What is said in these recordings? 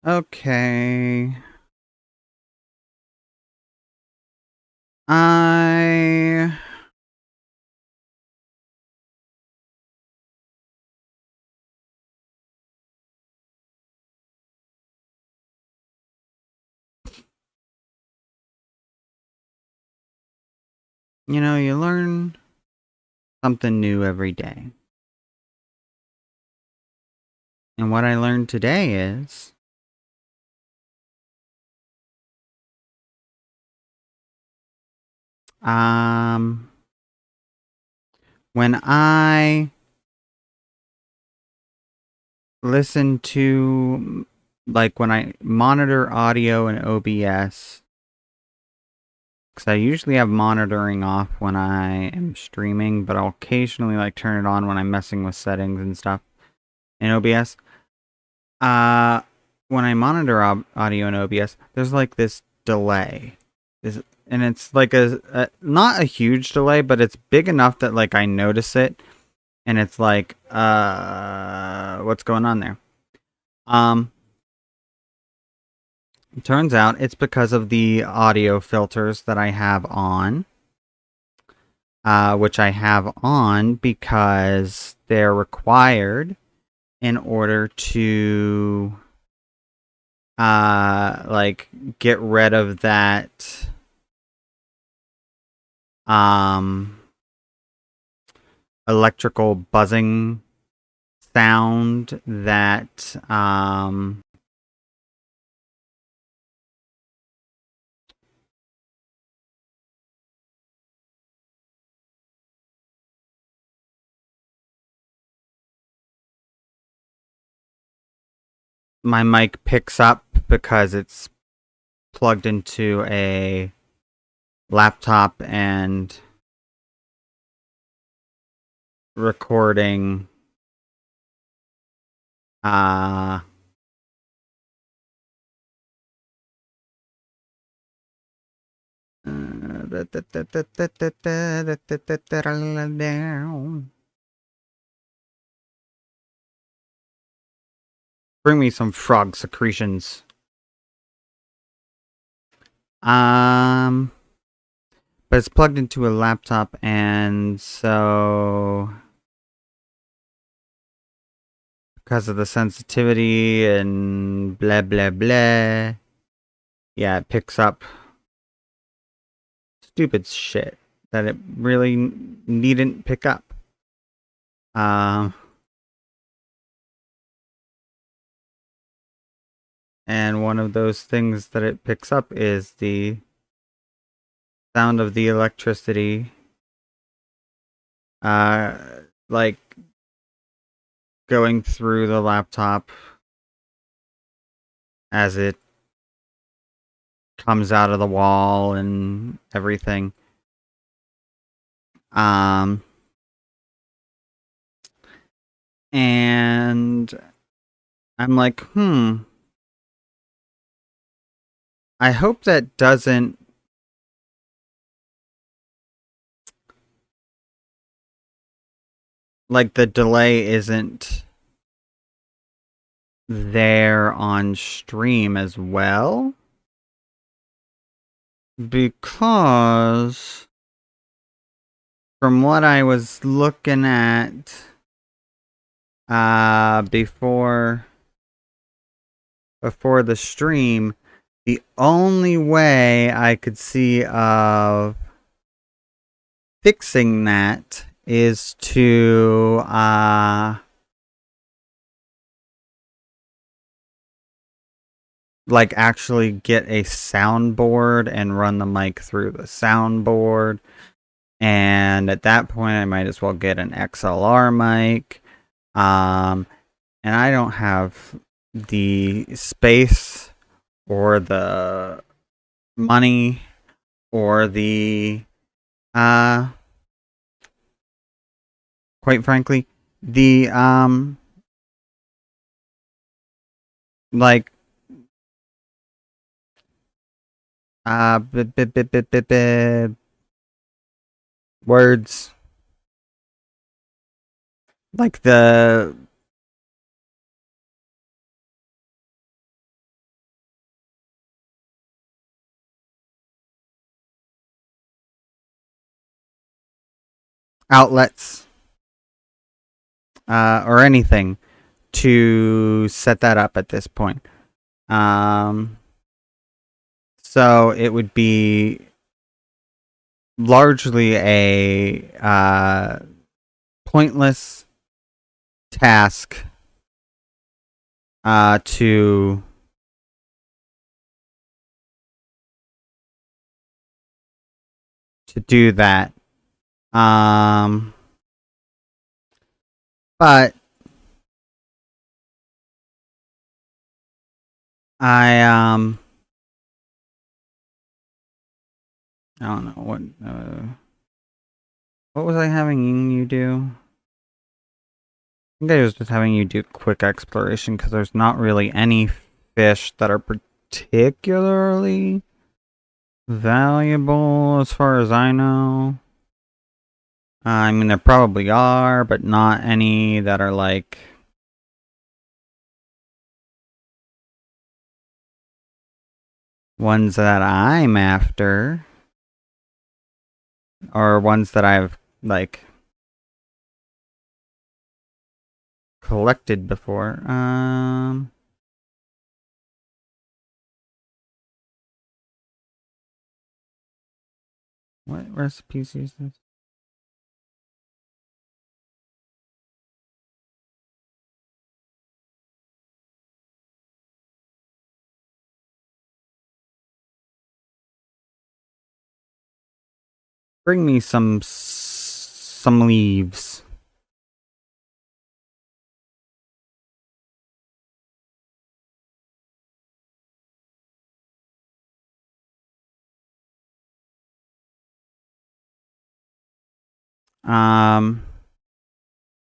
Okay. I... You know, you learn something new every day. And what I learned today is... When I listen to... Like, when I monitor audio in OBS... Because I usually have monitoring off when I am streaming, but I'll occasionally, like, turn it on when I'm messing with settings and stuff in OBS. When I monitor audio in OBS, there's like this delay, and it's like not a huge delay, but it's big enough that like I notice it, and it's like, what's going on there? It turns out it's because of the audio filters that I have on, which I have on because they're required in order to like get rid of that electrical buzzing sound that my mic picks up because it's plugged into a laptop and recording bring me some frog secretions. But it's plugged into a laptop, and so because of the sensitivity and blah blah blah, yeah, it picks up stupid shit that it really needn't pick up. And one of those things that it picks up is the sound of the electricity, like going through the laptop as it comes out of the wall and everything. And I'm like, I hope that doesn't like the delay isn't there on stream as well, because from what I was looking at before the stream, the only way I could see of fixing that is to like actually get a soundboard and run the mic through the soundboard. And at that point, I might as well get an XLR mic. And I don't have the space or the money or the, quite frankly, the, like, words, like the outlets or anything to set that up at this point. So it would be largely a pointless task to do that. But I I don't know what was I having you do? I think I was just having you do quick exploration because there's not really any fish that are particularly valuable as far as I know. I mean, there probably are, but not any that are like ones that I'm after or ones that I've like collected before. What recipes is this? Bring me some leaves.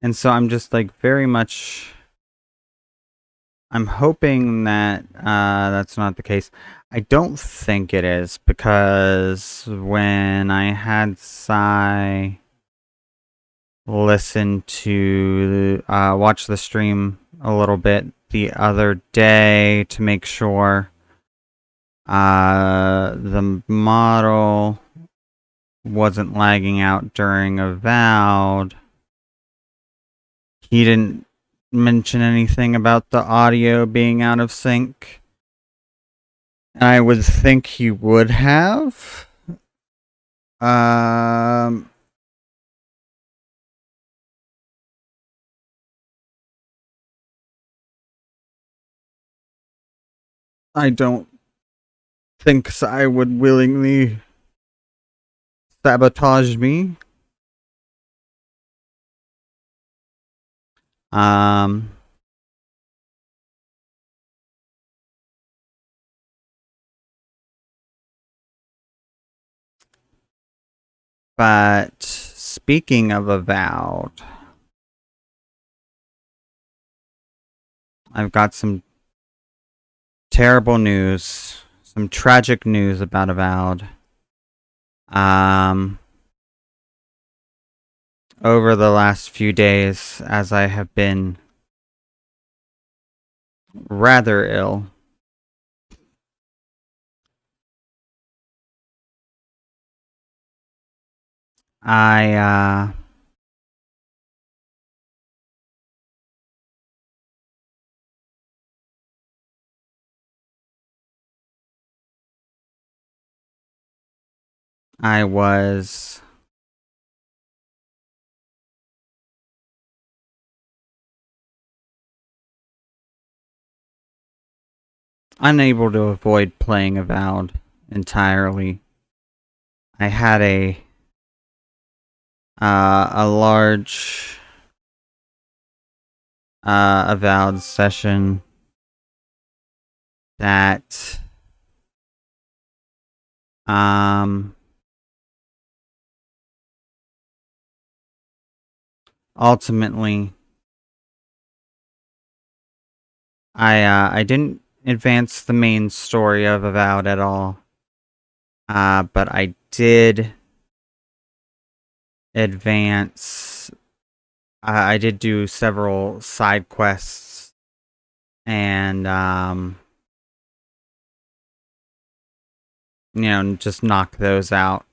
And so I'm just like very much. I'm hoping that that's not the case. I don't think it is because when I had Sai listen to watch the stream a little bit the other day to make sure the model wasn't lagging out during Avowed, he didn't mention anything about the audio being out of sync. I would think he would have. I don't think I would willingly sabotage me. Um, but speaking of Avowed, I've got some terrible news, some tragic news about Avowed. Over the last few days, as I have been rather ill, I was unable to avoid playing Avowed entirely. I had a large Avowed session that ultimately I didn't advance the main story of Avowed at all. But I did advance. I did do several side quests and just knock those out.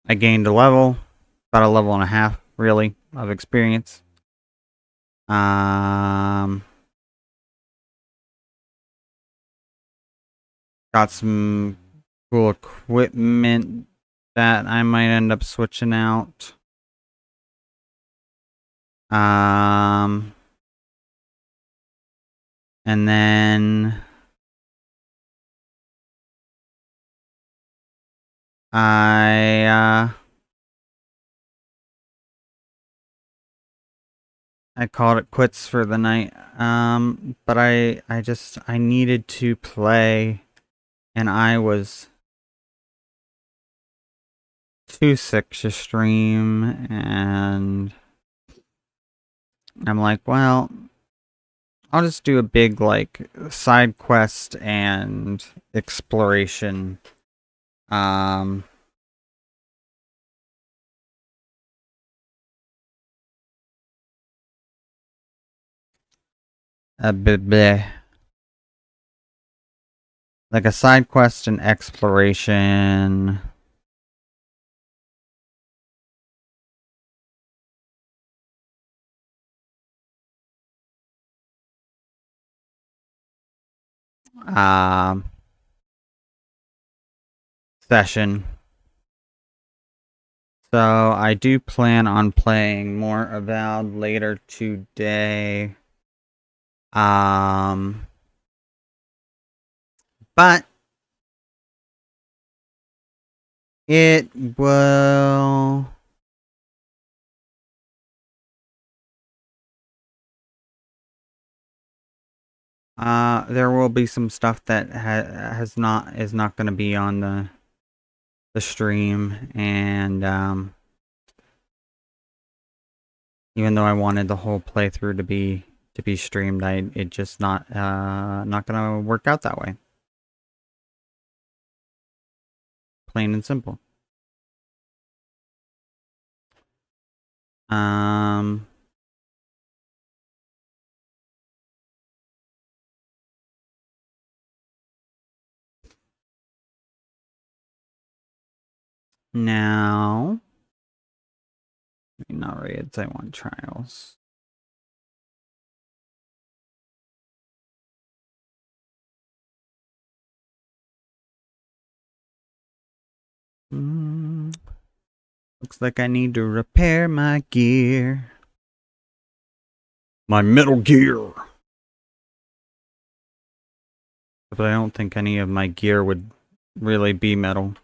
I gained a level, about a level and a half, really, of experience. Got some cool equipment that I might end up switching out. And then I called it quits for the night. But I needed to play, and I was too sick to stream, and I'm like, well, I'll just do a big like side quest and exploration. Um, bleh. Like a side quest and exploration. Um, Session. So I do plan on playing more Avowed later today. But it will. There will be some stuff that is not going to be on the stream, and even though I wanted the whole playthrough to be streamed, it just not gonna work out that way. Plain and simple. Um, Now, not raids. I want trials. Looks like I need to repair my gear. My Metal Gear. But I don't think any of my gear would really be metal.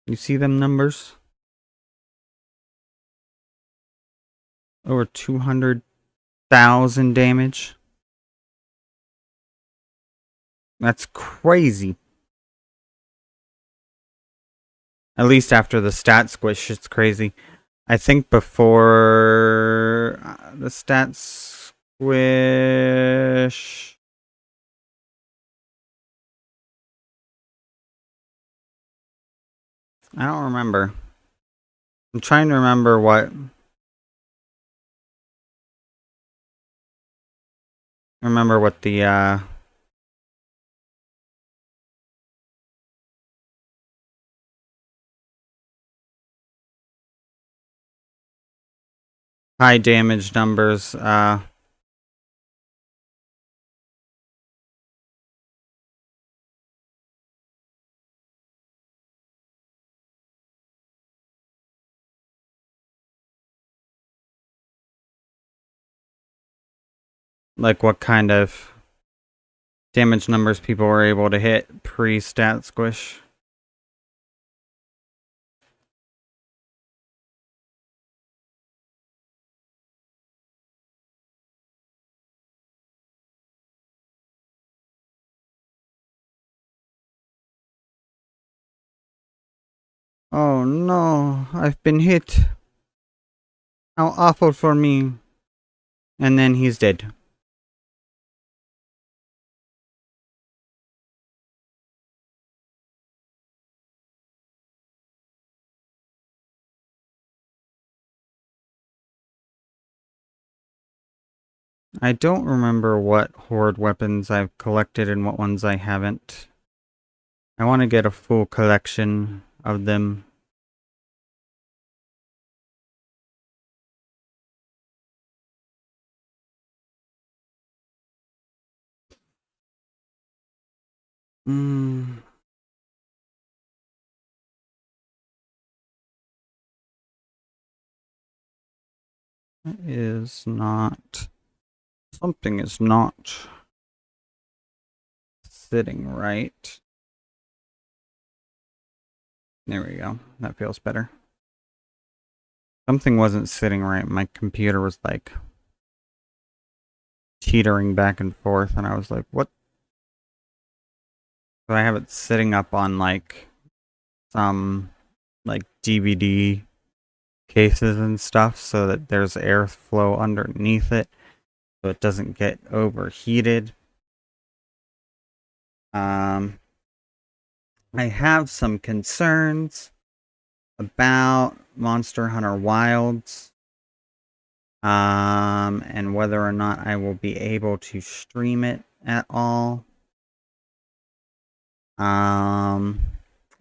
You see them numbers? Over 200,000 damage. That's crazy. At least after the stat squish, it's crazy. I think before the stat squish, I don't remember. I'm trying to remember what. Remember what the high damage numbers. Like what kind of damage numbers people were able to hit pre-stat squish. Oh no, I've been hit. How awful for me. And then he's dead. I don't remember what Horde weapons I've collected and what ones I haven't. I want to get a full collection of them. Hmm. That is not... Something is not sitting right. There we go. That feels better. Something wasn't sitting right. My computer was like teetering back and forth, and I was like, what? So I have it sitting up on like some like DVD cases and stuff so that there's airflow underneath it so it doesn't get overheated. I have some concerns about Monster Hunter Wilds, and whether or not I will be able to stream it at all.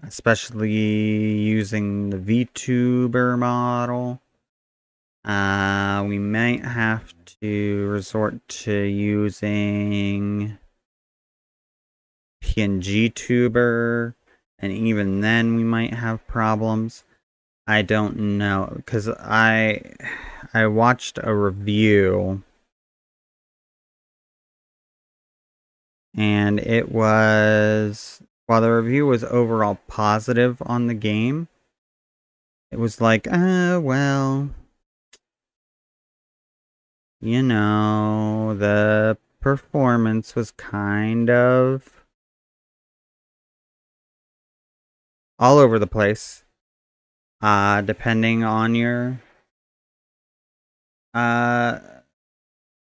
Especially using the VTuber model. We might have to resort to using PNG Tuber, and even then we might have problems. I don't know, because I watched a review, and it was, while the review was overall positive on the game, it was like, well, you know, the performance was kind of all over the place. Depending on your uh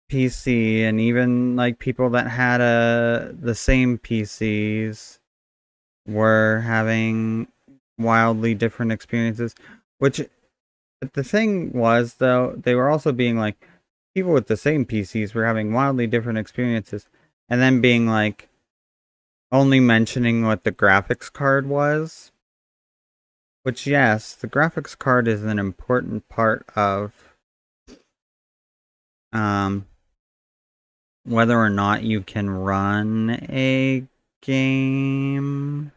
PC, and even like people that had the same PCs were having wildly different experiences. Which the thing was, though, they were also being like, people with the same PCs were having wildly different experiences, and then being like only mentioning what the graphics card was. Which, yes, the graphics card is an important part of um whether or not you can run a game.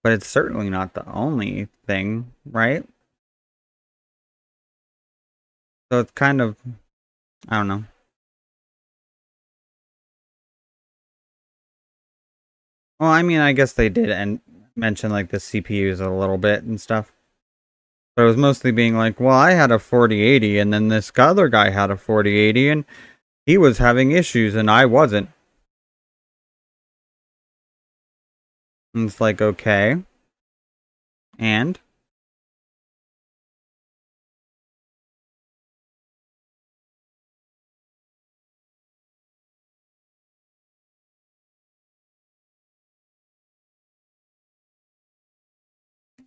But it's certainly not the only thing, right? So it's kind of, I don't know. Well, I mean, I guess they did and mention like the CPUs a little bit and stuff. But it was mostly being like, well, I had a 4080 and then this other guy had a 4080 and he was having issues and I wasn't. And it's like, okay. And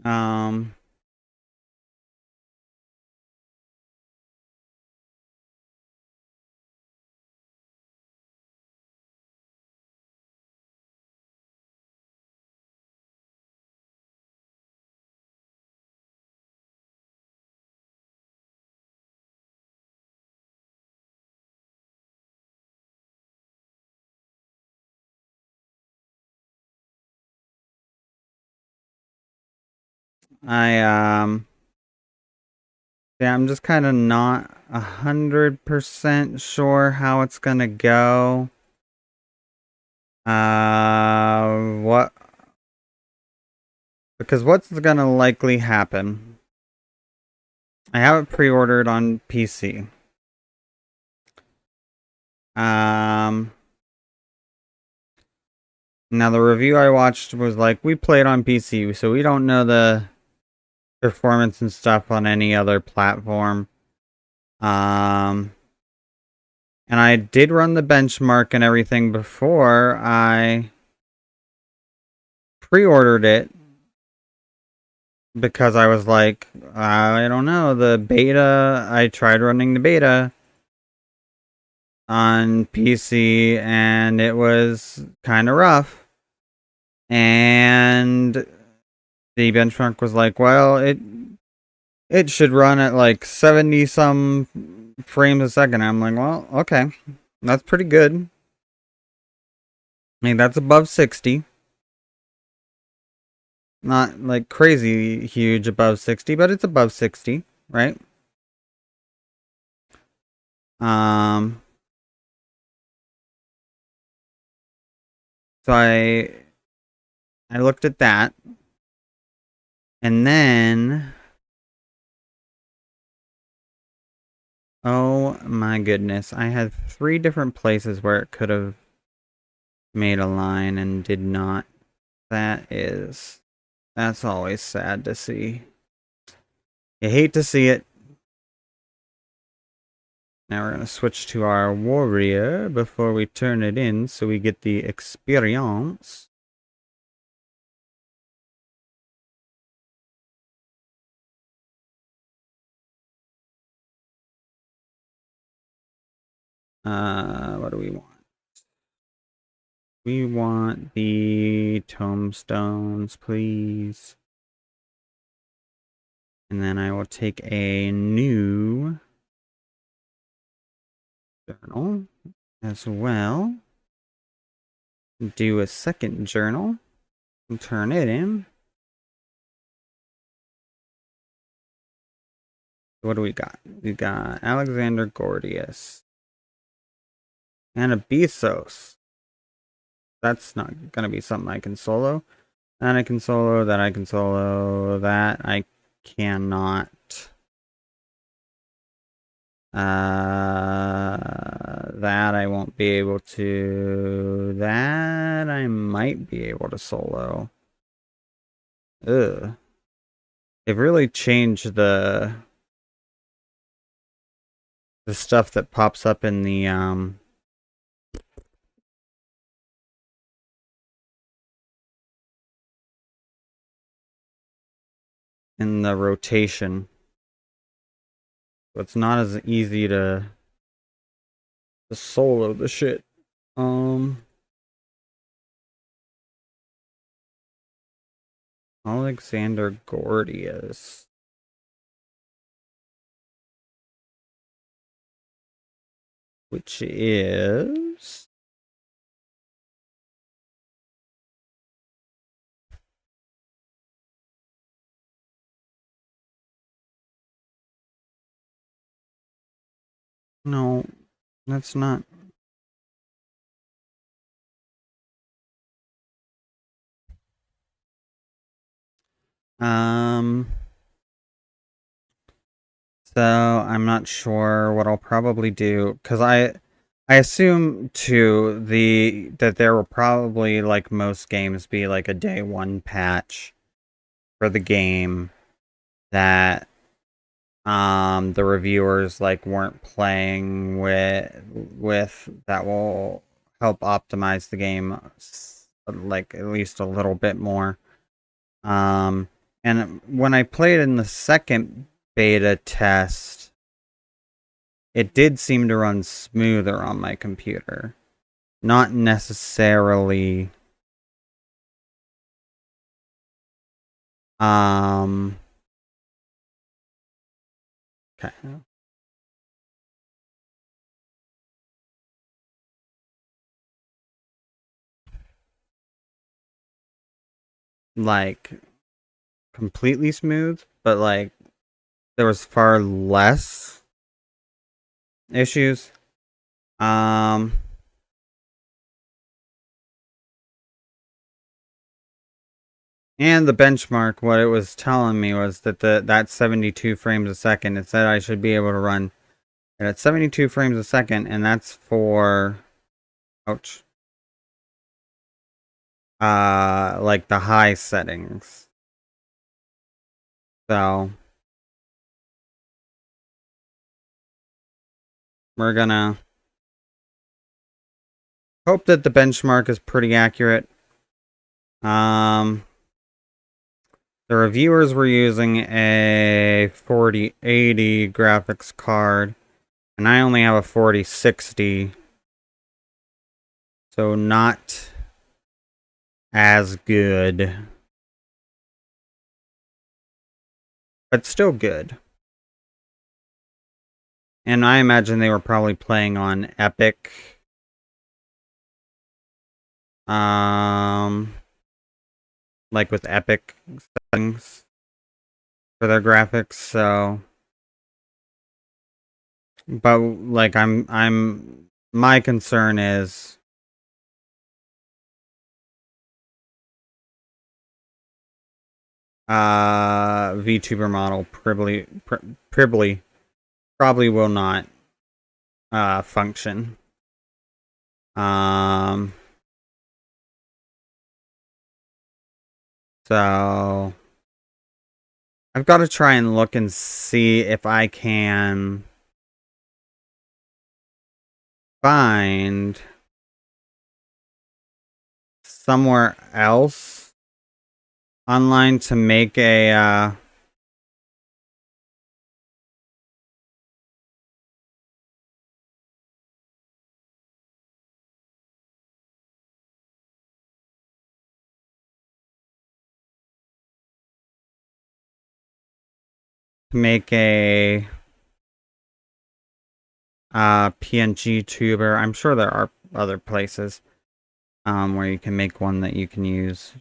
um I yeah, I'm just kind of not 100% sure how it's gonna go. What? Because what's gonna likely happen? I have it pre-ordered on PC. Um, Now the review I watched was like, we played on PC, so we don't know the performance and stuff on any other platform. Um, and I did run the benchmark and everything before I pre-ordered it, because I was like, I don't know, the beta, I tried running the beta on PC and it was kind of rough. And the benchmark was like, well, it should run at like 70 some frames a second. I'm like, well, okay. That's pretty good. I mean, that's above 60. Not like crazy huge above 60, but it's above 60, right? Um, so I looked at that, and then oh my goodness, I had 3 different places where it could have made a line and did not. That's always sad to see. You hate to see it. Now we're gonna switch to our warrior before we turn it in so we get the experience. What do we want? We want the tombstones, please. And then I will take a new journal as well. Do a second journal and turn it in. What do we got? We got Alexander Gordius and Abyssos. That's not gonna be something I can solo. That I can solo, that I can solo, that I cannot. That I won't be able to. That I might be able to solo. Ugh. They've really changed the stuff that pops up in the rotation. So it's not as easy to solo the shit. Alexander Gordius. Which is no, that's not. Um, so I'm not sure what I'll probably do because I assume too that there will probably, like most games, be like a day one patch for the game that the reviewers like weren't playing with that will help optimize the game like at least a little bit more. Um, and when I played in the second beta test, it did seem to run smoother on my computer. Not necessarily um okay. Like completely smooth, but like there was far less issues. Um and the benchmark, what it was telling me was that that 72 frames a second, it said I should be able to run at 72 frames a second, and that's for ouch. Like the high settings. So we're gonna hope that the benchmark is pretty accurate. There The reviewers were using a 4080 graphics card, and I only have a 4060, so not as good, but still good. And I imagine they were probably playing on Epic. Like with Epic settings for their graphics, so but like my concern is VTuber model probably will not function. So I've got to try and look and see if I can find somewhere else online to make a PNG tuber. I'm sure there are other places where you can make one that you can use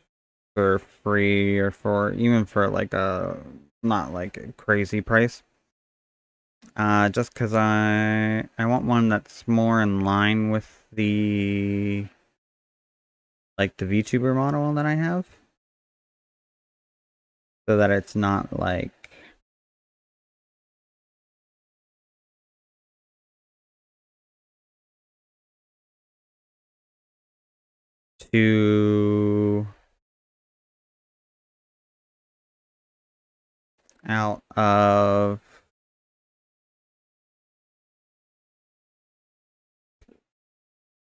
for free or for even for like a not like a crazy price. Just because I want one that's more in line with the like the VTuber model that I have, so that it's not like too out of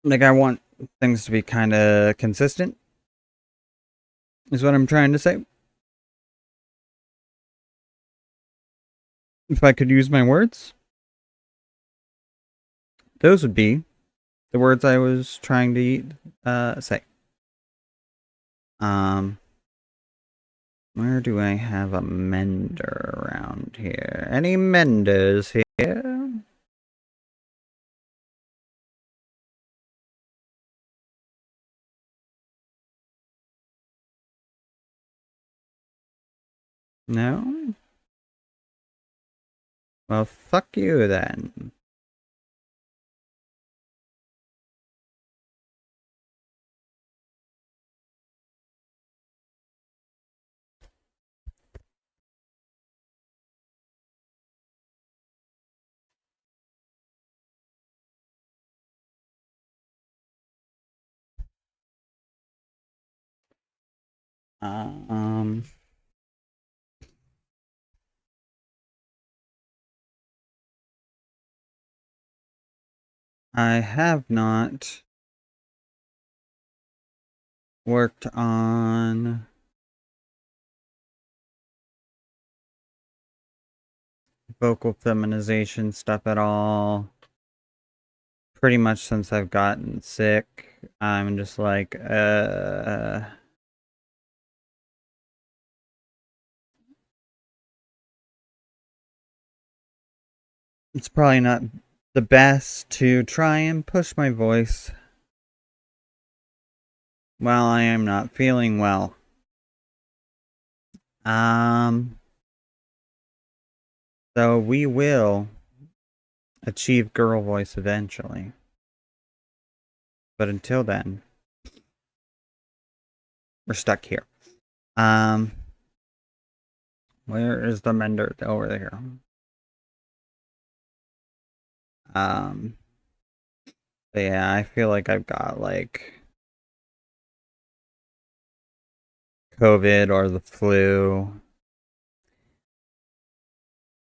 like I want things to be kind of consistent is what I'm trying to say. If I could use my words, those would be the words I was trying to say. Where do I have a mender around here? Any menders here? No? Well, fuck you then. Um, I have not worked on vocal feminization stuff at all. Pretty much since I've gotten sick. I'm just like, it's probably not the best to try and push my voice while I am not feeling well. So we will achieve girl voice eventually. But until then, we're stuck here. Where is the mender? Over there. But yeah, I feel like I've got like COVID or the flu.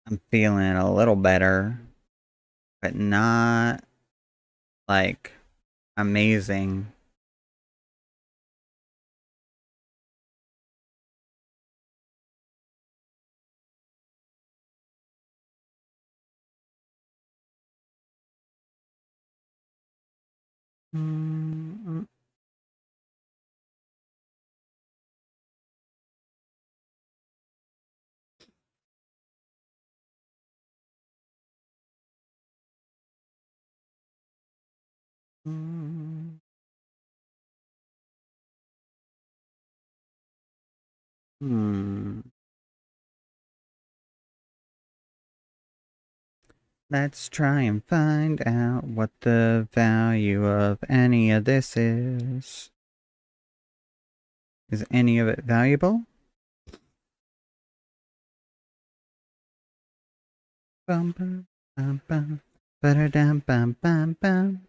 I'm feeling a little better, but not like amazing. Mm-mm. Hmm. Let's try and find out what the value of any of this is. Is any of it valuable? Bum bum bum bum. Ba-da-dum bum bum bum.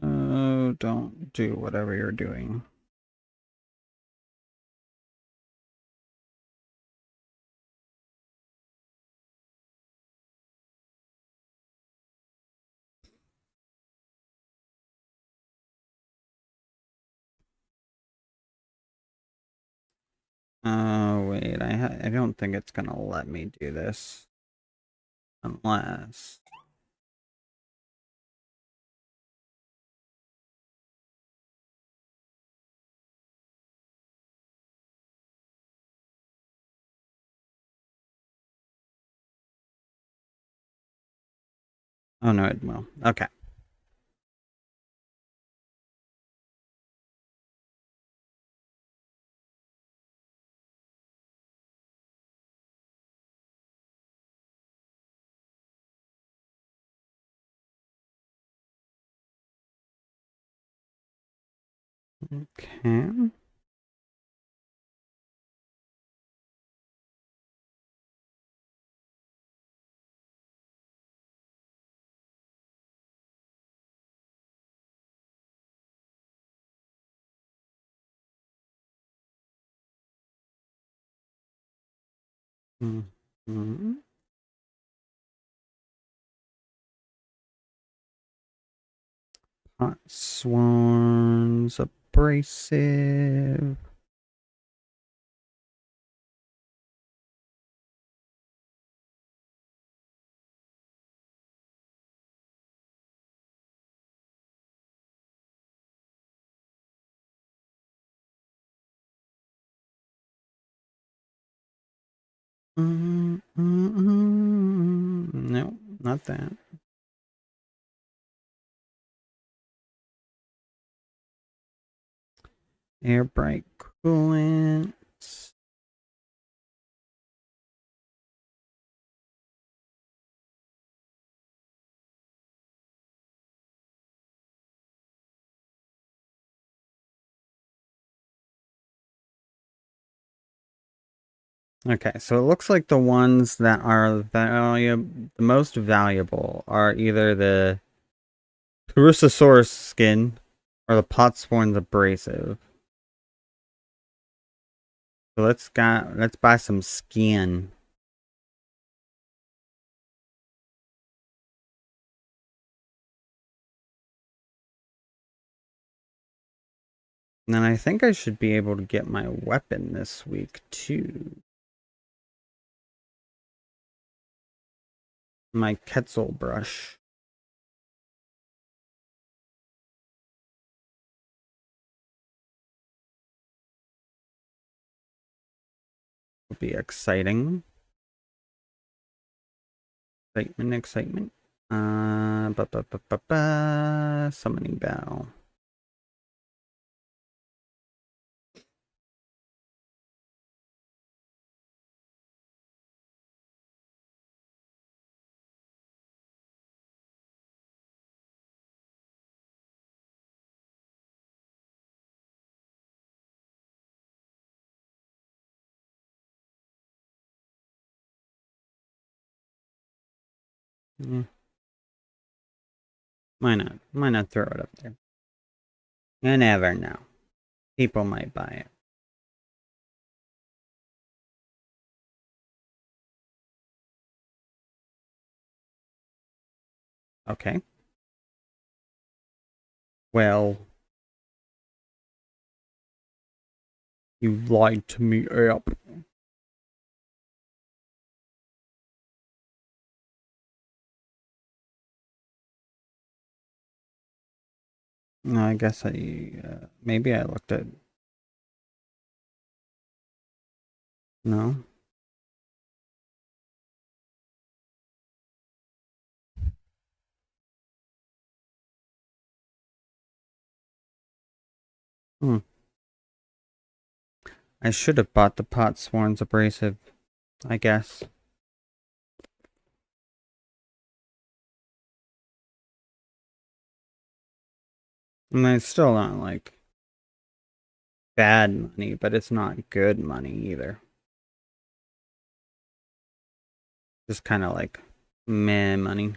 Oh, don't do whatever you're doing. Oh, wait, I don't think it's gonna let me do this. Unless... Oh, no, it will. Okay. Okay. Mm-hmm. Hot Swarms, Abrasive. No, not that. Air bright coolant. Okay, so it looks like the ones that are the most valuable are either the Purusasaurus skin or the Potsworn's abrasive. So let's buy some skin. And then I think I should be able to get my weapon this week too. My Quetzal brush. Will be exciting. Excitement, excitement. Summoning bell. Yeah. Why not? Why not throw it up there? You never know. People might buy it. Okay. Well, you lied to me up. No, I guess maybe I looked at, no. Hmm. I should have bought the pot sworn's abrasive, I guess. I mean, it's still not like bad money, but it's not good money either. Just kind of like meh money.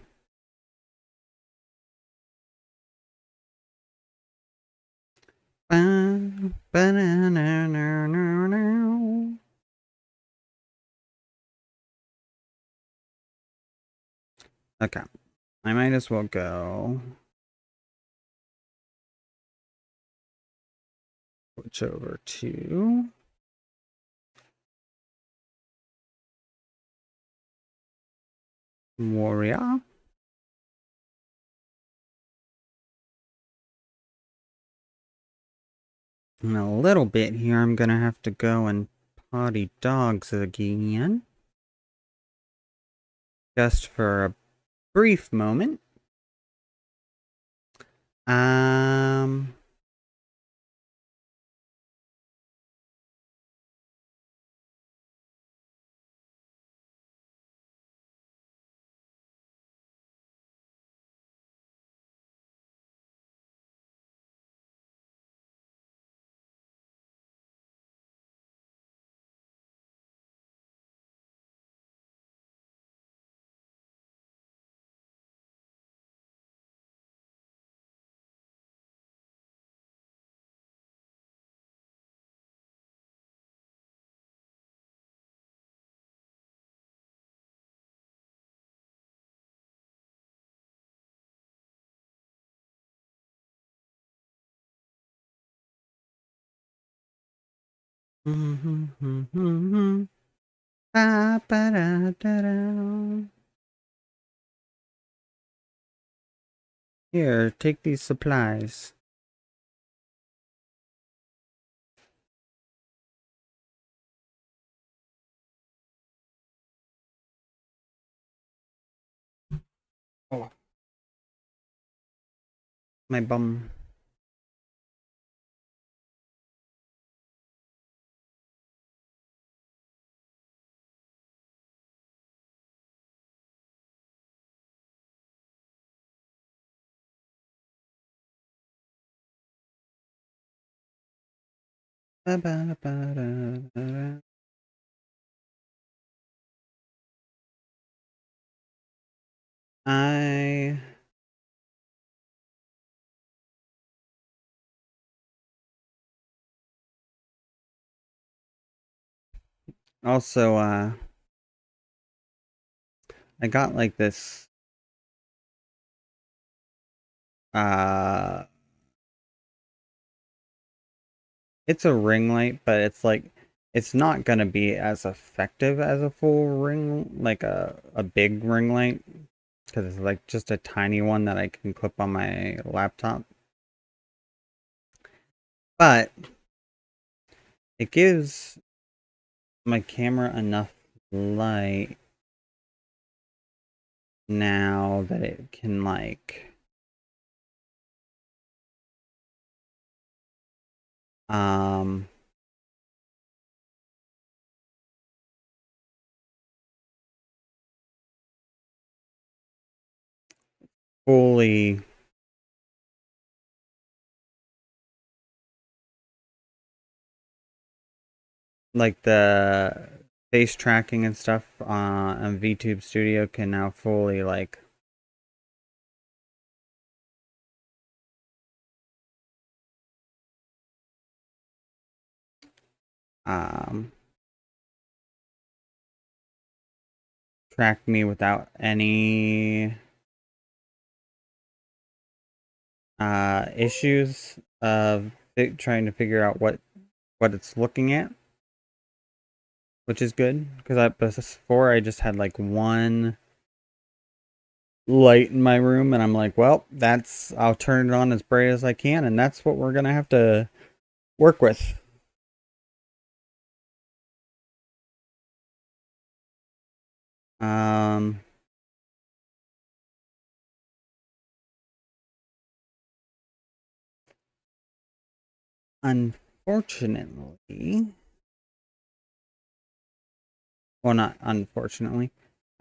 Okay, I might as well go switch over to Warrior. In a little bit here, I'm gonna have to go and potty dogs again. Just for a brief moment. Um, Here, take these supplies. Oh, my bum. I also I got like this uh it's a ring light, but it's like it's not gonna be as effective as a full ring, like a big ring light, because it's like just a tiny one that I can clip on my laptop. But it gives my camera enough light now that it can like um fully like the face tracking and stuff on VTube Studio can now fully like um track me without any issues of trying to figure out what it's looking at, which is good because before I just had like one light in my room, and I'm like, well, that's I'll turn it on as bright as I can, and that's what we're gonna have to work with. Um, Unfortunately, well, not unfortunately.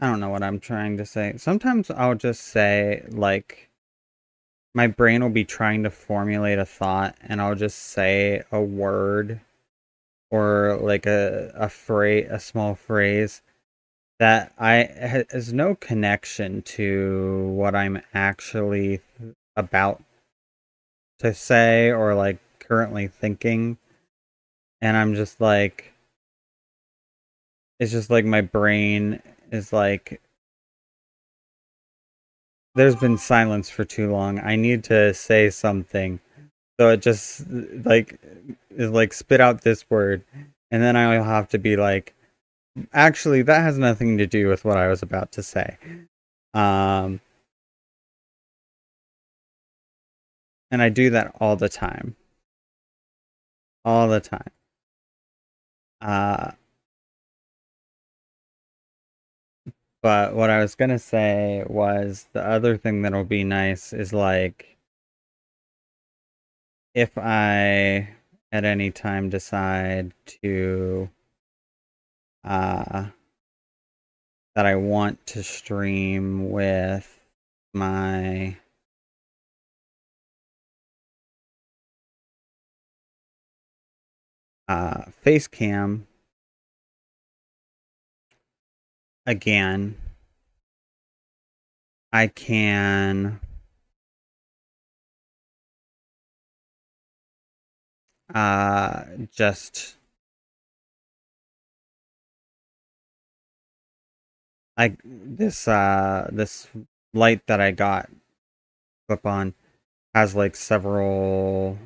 I don't know what I'm trying to say. Sometimes I'll just say like my brain will be trying to formulate a thought, and I'll just say a word or like a small phrase that has no connection to what I'm actually about to say or like currently thinking. And I'm just like, it's just like my brain is like, there's been silence for too long. I need to say something. So it just like is like spit out this word. And then I'll have to be like, actually, that has nothing to do with what I was about to say. Um, and I do that all the time. All the time. Uh, but what I was gonna say was the other thing that'll be nice is like if I at any time decide to uh that I want to stream with my face cam again, I can just this light that I got clip on has like several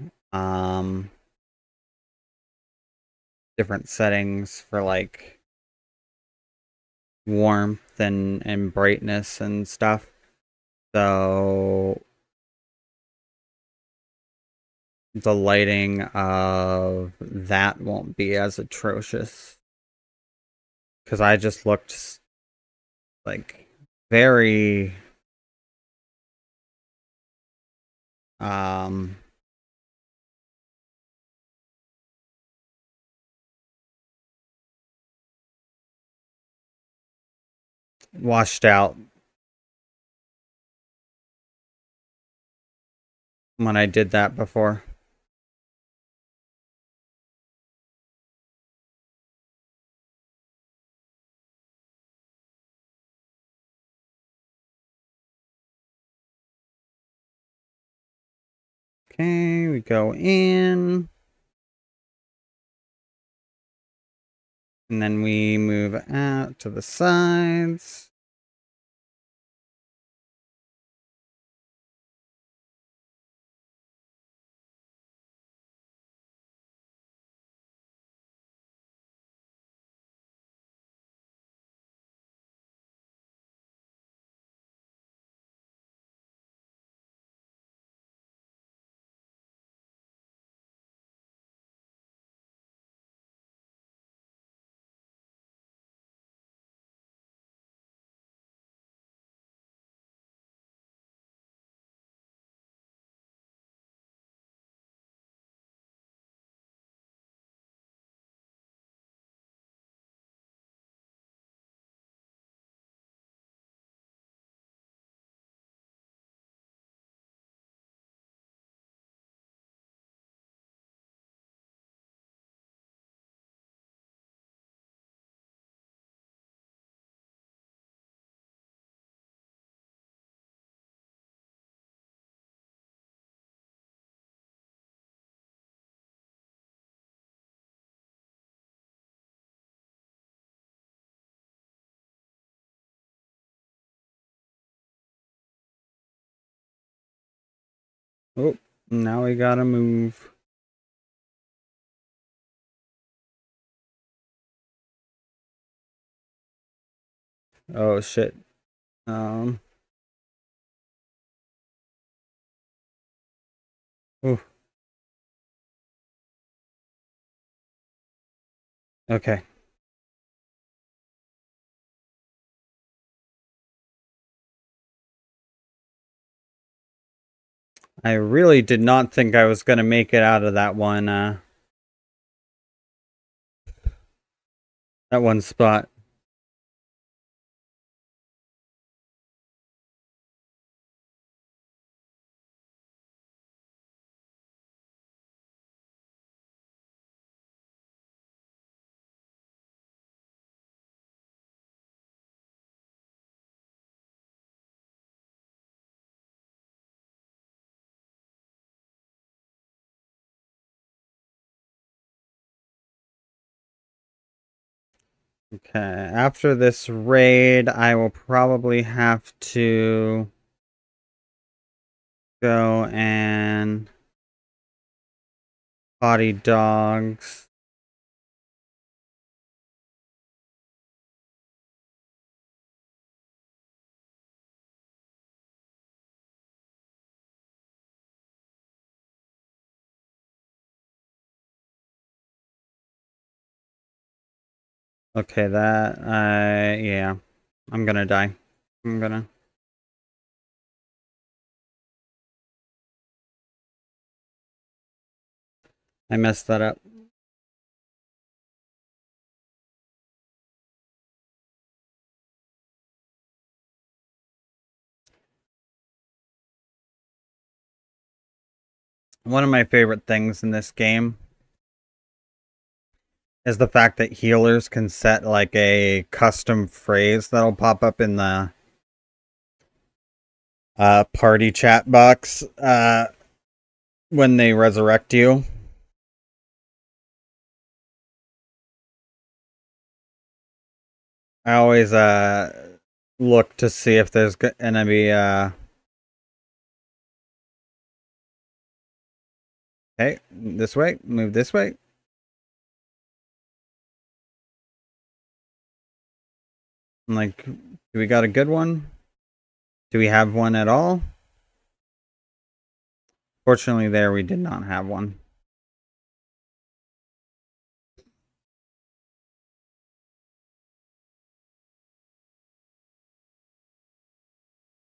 different settings for like warmth and brightness and stuff. So the lighting of that won't be as atrocious because I just looked like very um washed out when I did that before. Okay, we go in and then we move out to the sides. Oh, now we gotta move. Oh shit. Um. Ooh, okay. I really did not think I was gonna make it out of that one spot. Okay, after this raid, I will probably have to go and potty dogs. Okay, yeah, I'm gonna die. I'm gonna. I messed that up. One of my favorite things in this game is the fact that healers can set like a custom phrase that'll pop up in the party chat box when they resurrect you. I always look to see if there's gonna be hey, this way, move this way. I'm like, do we got a good one? Do we have one at all? Fortunately, there we did not have one.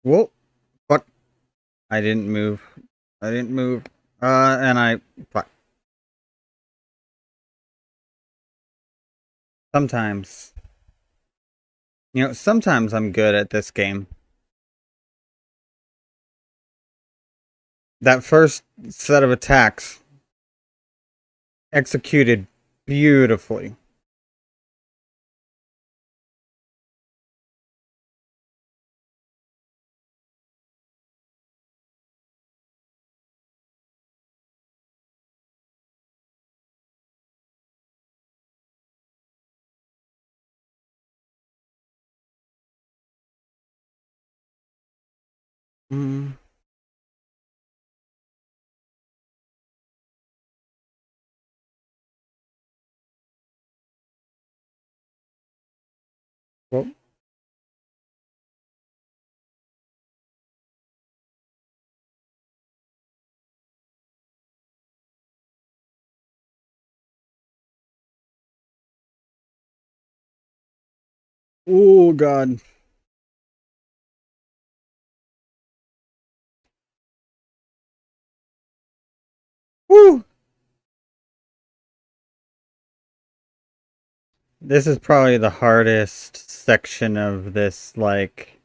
Whoa, fuck. I didn't move. I didn't move. And I, fuck. Sometimes. Sometimes I'm good at this game. That first set of attacks executed beautifully. Mm. Well, oh, God. Woo! This is probably the hardest section of this, like,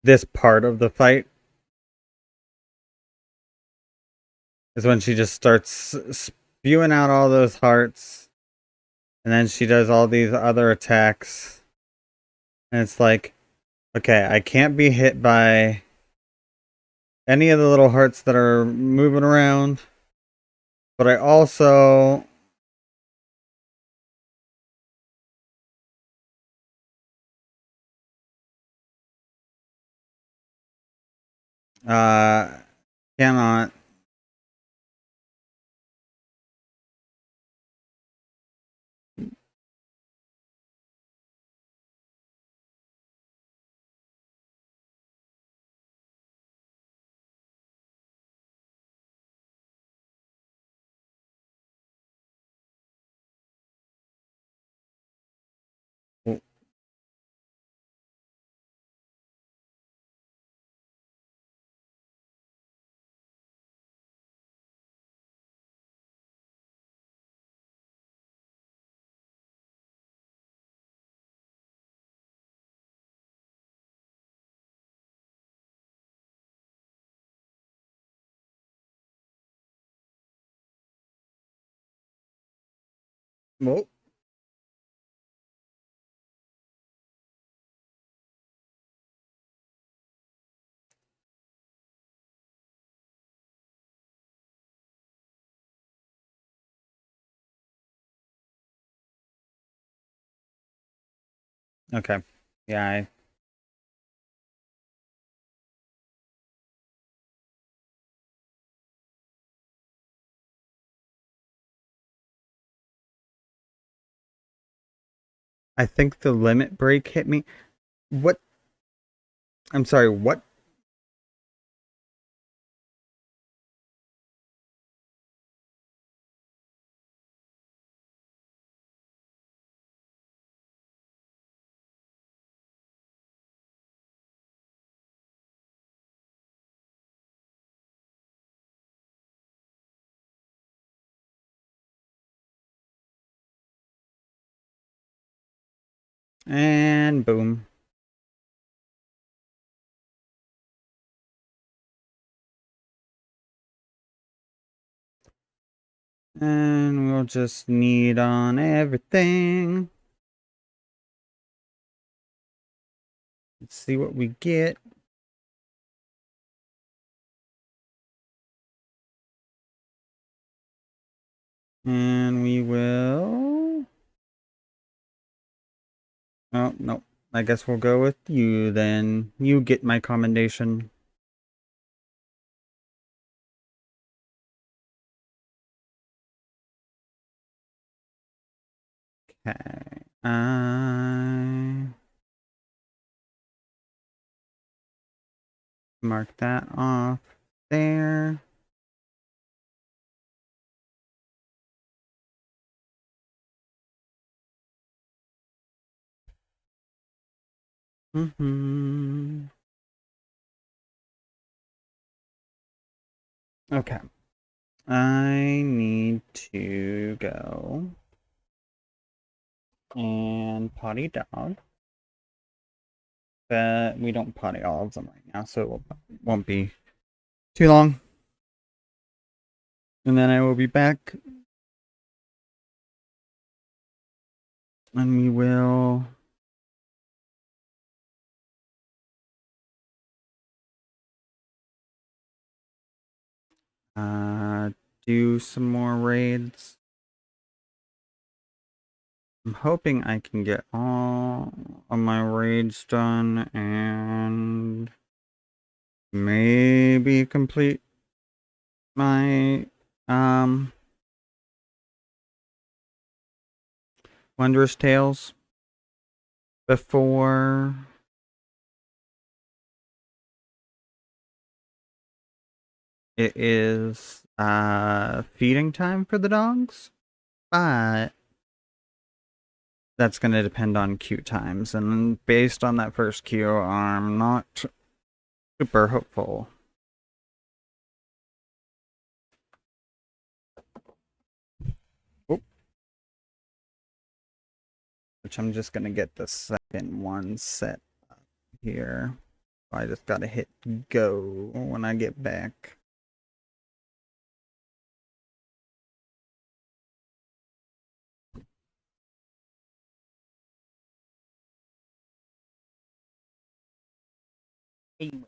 this part of the fight. Is when she just starts spewing out all those hearts. And then she does all these other attacks. And it's like, okay, I can't be hit by any of the little hearts that are moving around. But I also Cannot. Well, okay. Yeah, I think the limit break hit me. What? I'm sorry, what? And boom. And we'll just need on everything. Let's see what we get. And we will... Oh, no. I guess we'll go with you then. You get my commendation. Okay. I mark that off there. Okay. I need to go and potty dog. But we don't potty all of them right now, so it won't be too long. And then I will be back. And we will uh, do some more raids. I'm hoping I can get all of my raids done and maybe complete my Wondrous Tales before it is feeding time for the dogs. But that's going to depend on queue times, and based on that first queue, I'm not super hopeful. Oop. Which I'm just going to get the second one set up here. I just got to hit go when I get back. Anyway.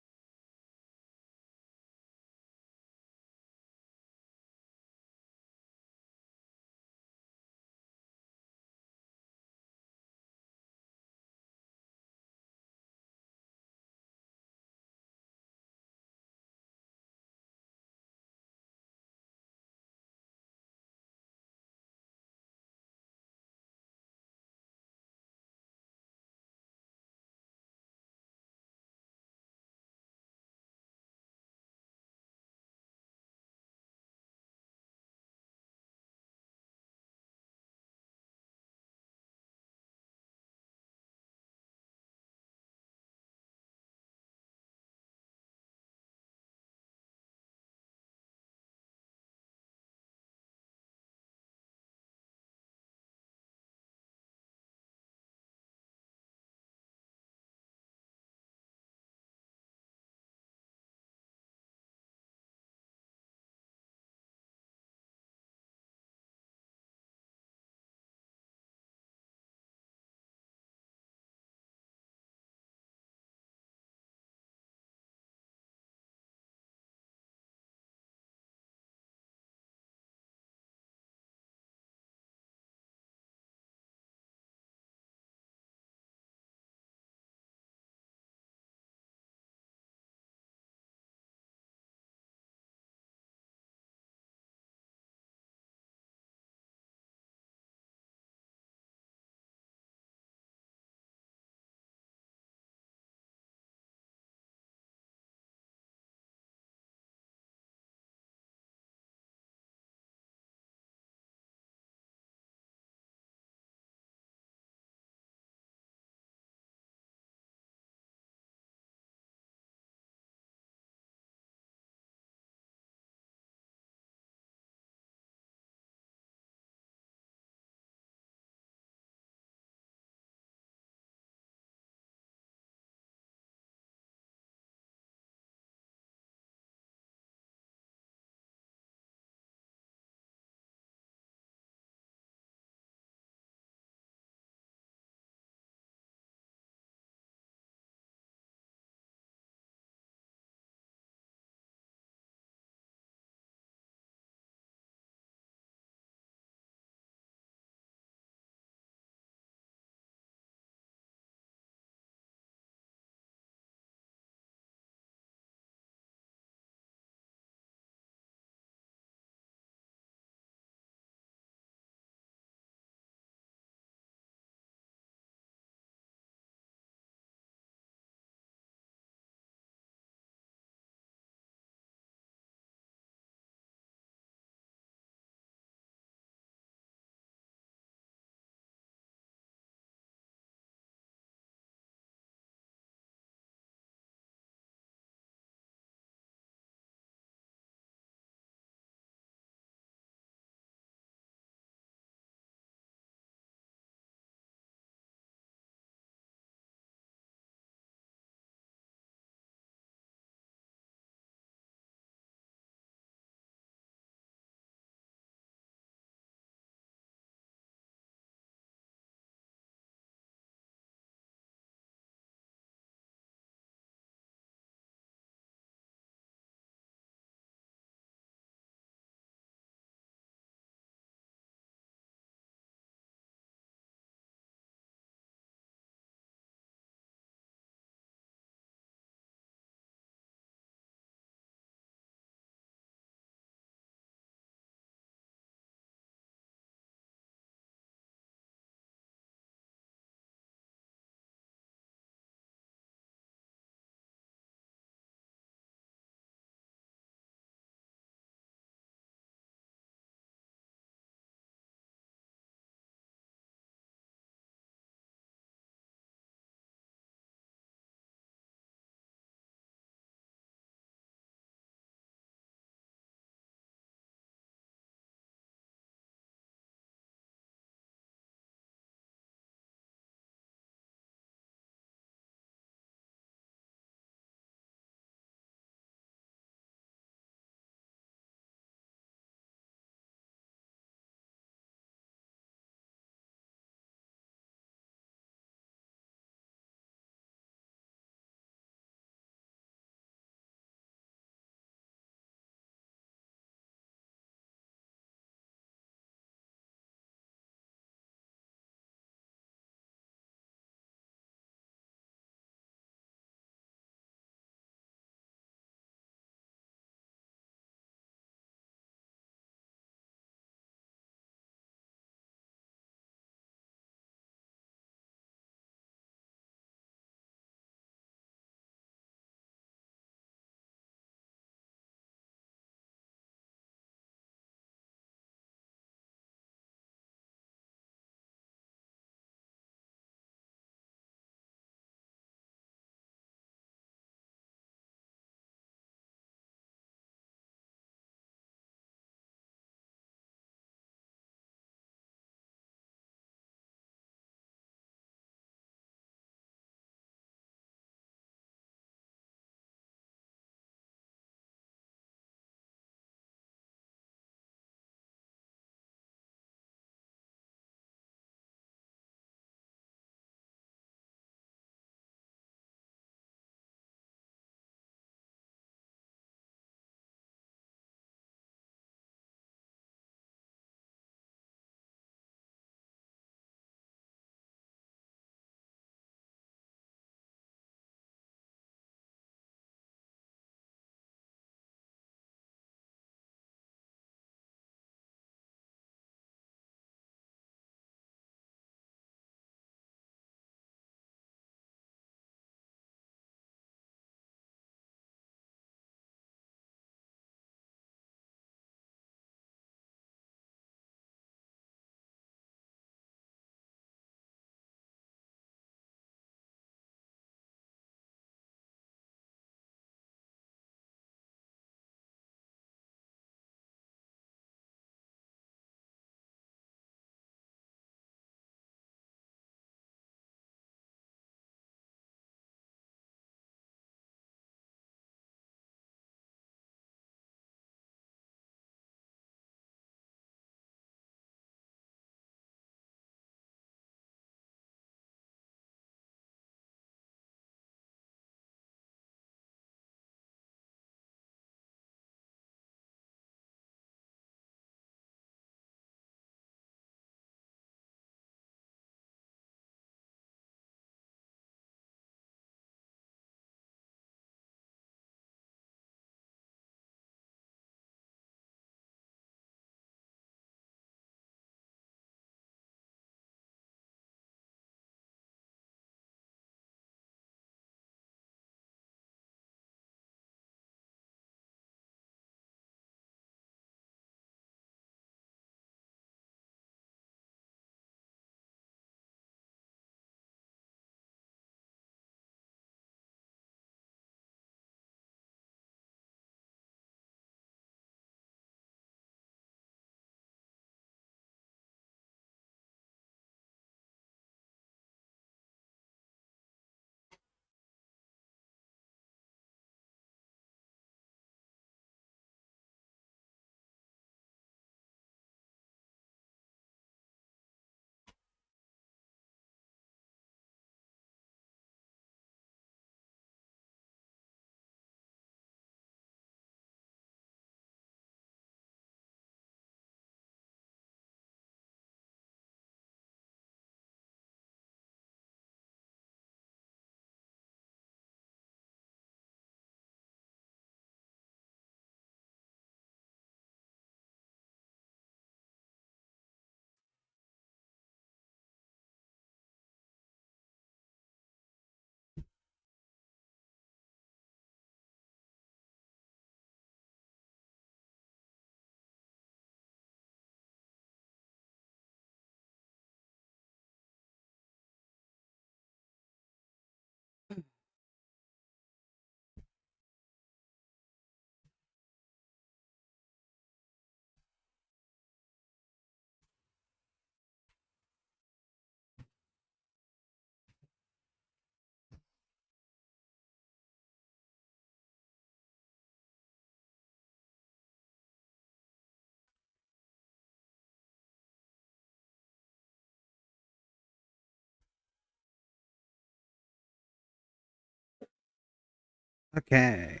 Okay.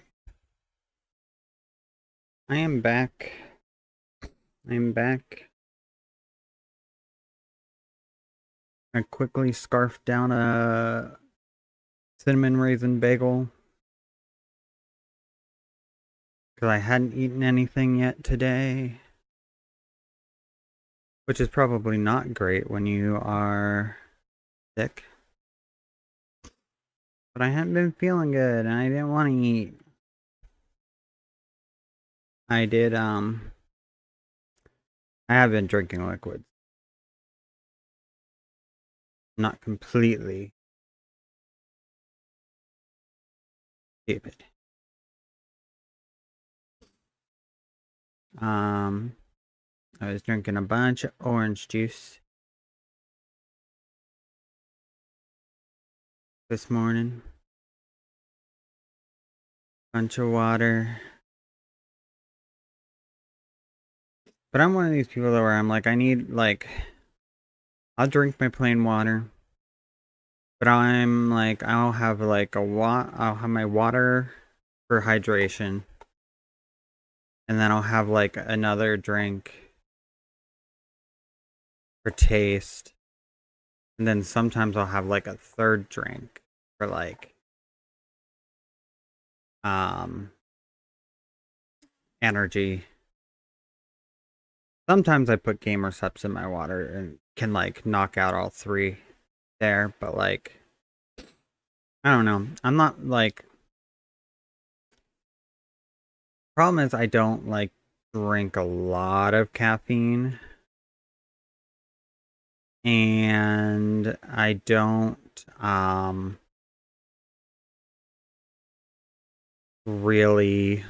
I am back. I'm back. I quickly scarfed down a cinnamon raisin bagel because I hadn't eaten anything yet today, which is probably not great when you are sick. But I hadn't been feeling good and I didn't want to eat. I did, I have been drinking liquids. Not completely stupid. Um, I was drinking a bunch of orange juice this morning. Bunch of water. But I'm one of these people where I'm like, I need, like, I'll drink my plain water. But I'm like, I'll have like I'll have my water for hydration. And then I'll have like another drink for taste. And then sometimes I'll have like a third drink for like um energy. Sometimes I put gamer subs in my water and can like knock out all three there, but like I don't know. I'm not like problem is I don't like drink a lot of caffeine and I don't really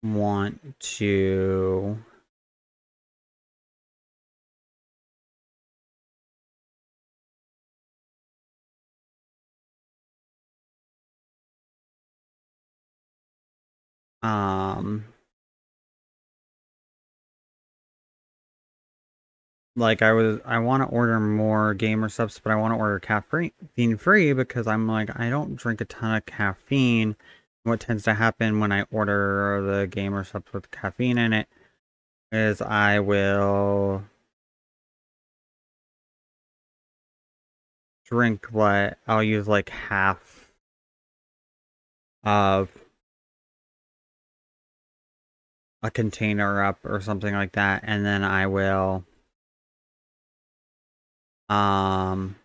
want to um like I want to order more gamer subs, but I want to order caffeine free because I'm like I don't drink a ton of caffeine. What tends to happen when I order the gamer subs with caffeine in it is I will drink what I'll use like half of a container up or something like that, and then I will um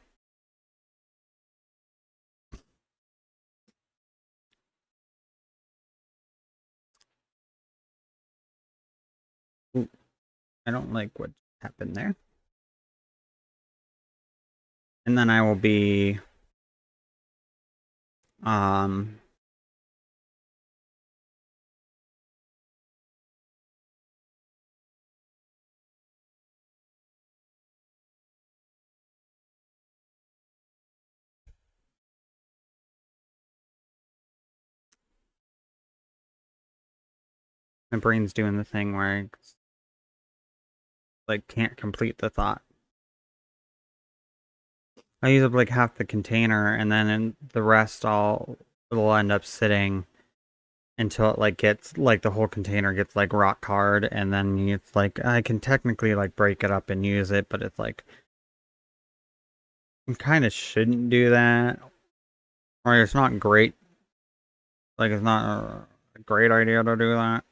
I don't like what happened there. And then I will be um my brain's doing the thing where I like can't complete the thought. I use up like half the container and then in the rest I'll it'll end up sitting until it like gets like the whole container gets like rock hard and then it's like I can technically like break it up and use it, but it's like I kind of shouldn't do that. Or it's not great. Like it's not a great idea to do that.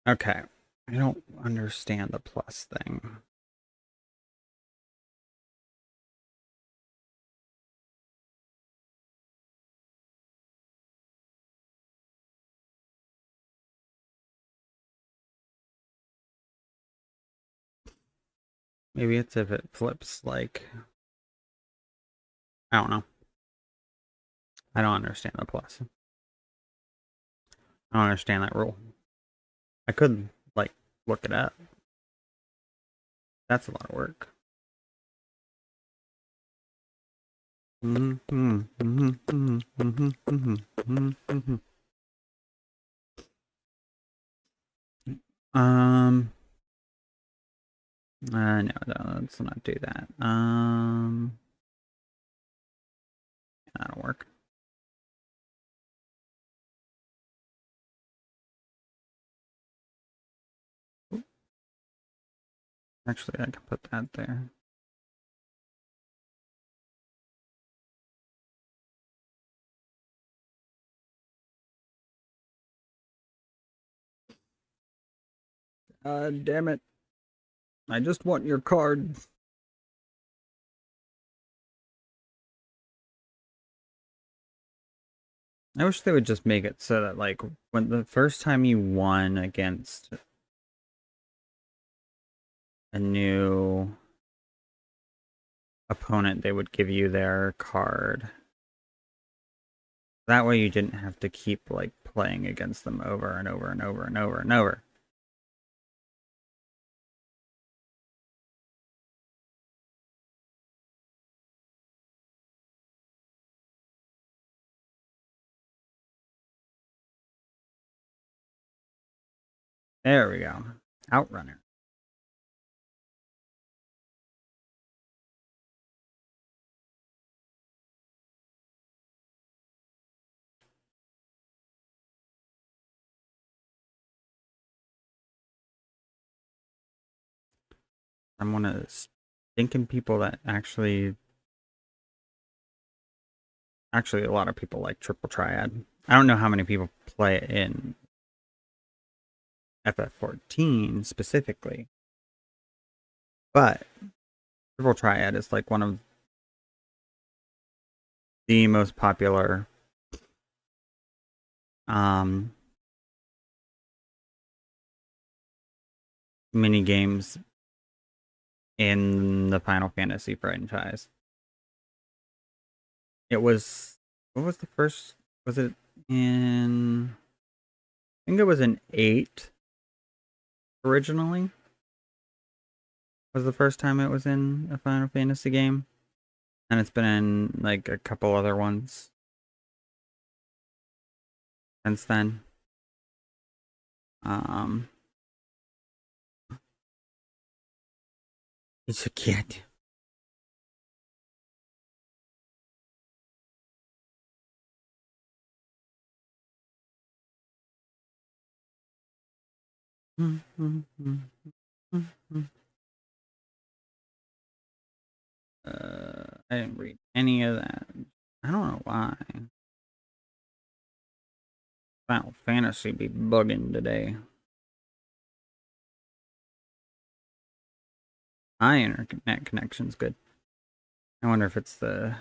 Okay. I don't understand the plus thing. Maybe it's if it flips like I don't know. I don't understand the plus. I don't understand that rule. I could like look it up. That's a lot of work. Um No, let's not do that. That'll work. Actually, I can put that there. Damn it. I just want your card. I wish they would just make it so that, like, when the first time you won against a new opponent, they would give you their card. That way you didn't have to keep, like, playing against them over and over and over and over and over. There we go. Outrunner. I'm one of those thinking people that actually a lot of people like Triple Triad. I don't know how many people play it in FF14 specifically, but Triple Triad is like one of the most popular mini games in the Final Fantasy franchise. It was what was the first? Was it in? I think it was in 8 originally. Was the first time it was in a Final Fantasy game, and it's been in like a couple other ones since then. Um, it's a kid. I didn't read any of that. I don't know why. Final Fantasy be bugging today. My internet connection's good. I wonder if it's the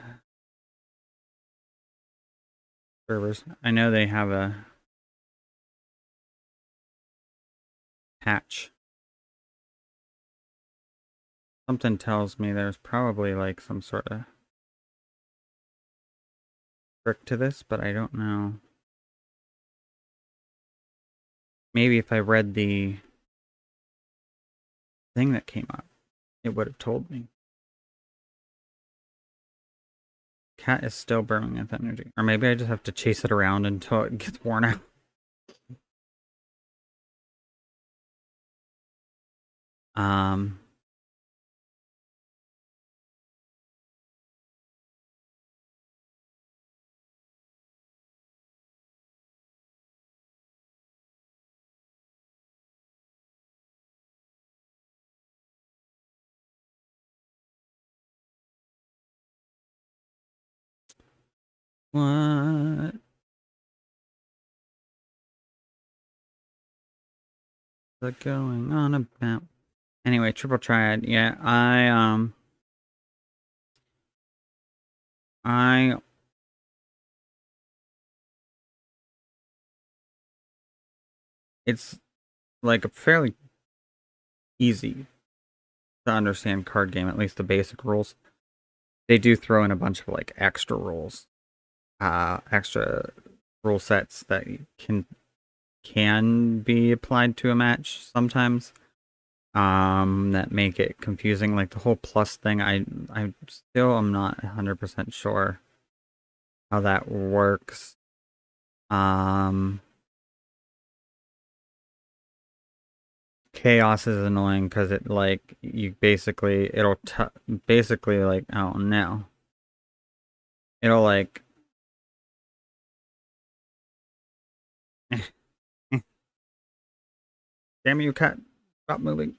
servers. I know they have a patch. Something tells me there's probably like some sort of trick to this, but I don't know. Maybe if I read the thing that came up, it would have told me. Cat is still burning with energy. Or maybe I just have to chase it around until it gets worn out. Um, what? What's going on about? Anyway, Triple Triad. Yeah, I it's like a fairly easy to understand card game, at least the basic rules. They do throw in a bunch of like extra rules, extra rule sets that can be applied to a match sometimes. That make it confusing. Like the whole plus thing, I still am not 100% sure how that works. Um, chaos is annoying because it like you basically basically like oh no, it'll like damn you cat, stop moving.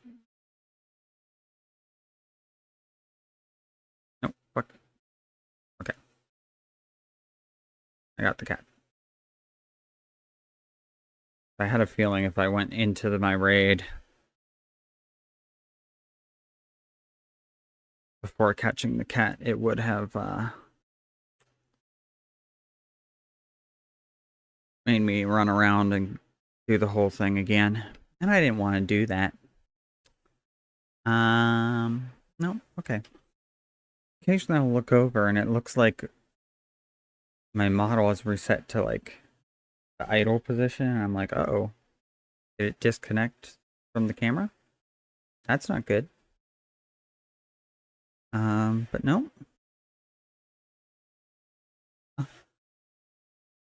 No, fuck. Okay, I got the cat. I had a feeling if I went into my raid before catching the cat, it would have made me run around and do the whole thing again. And I didn't want to do that. No, okay. Occasionally I'll look over and it looks like my model is reset to like the idle position. And I'm like, uh-oh, did it disconnect from the camera? That's not good. But no.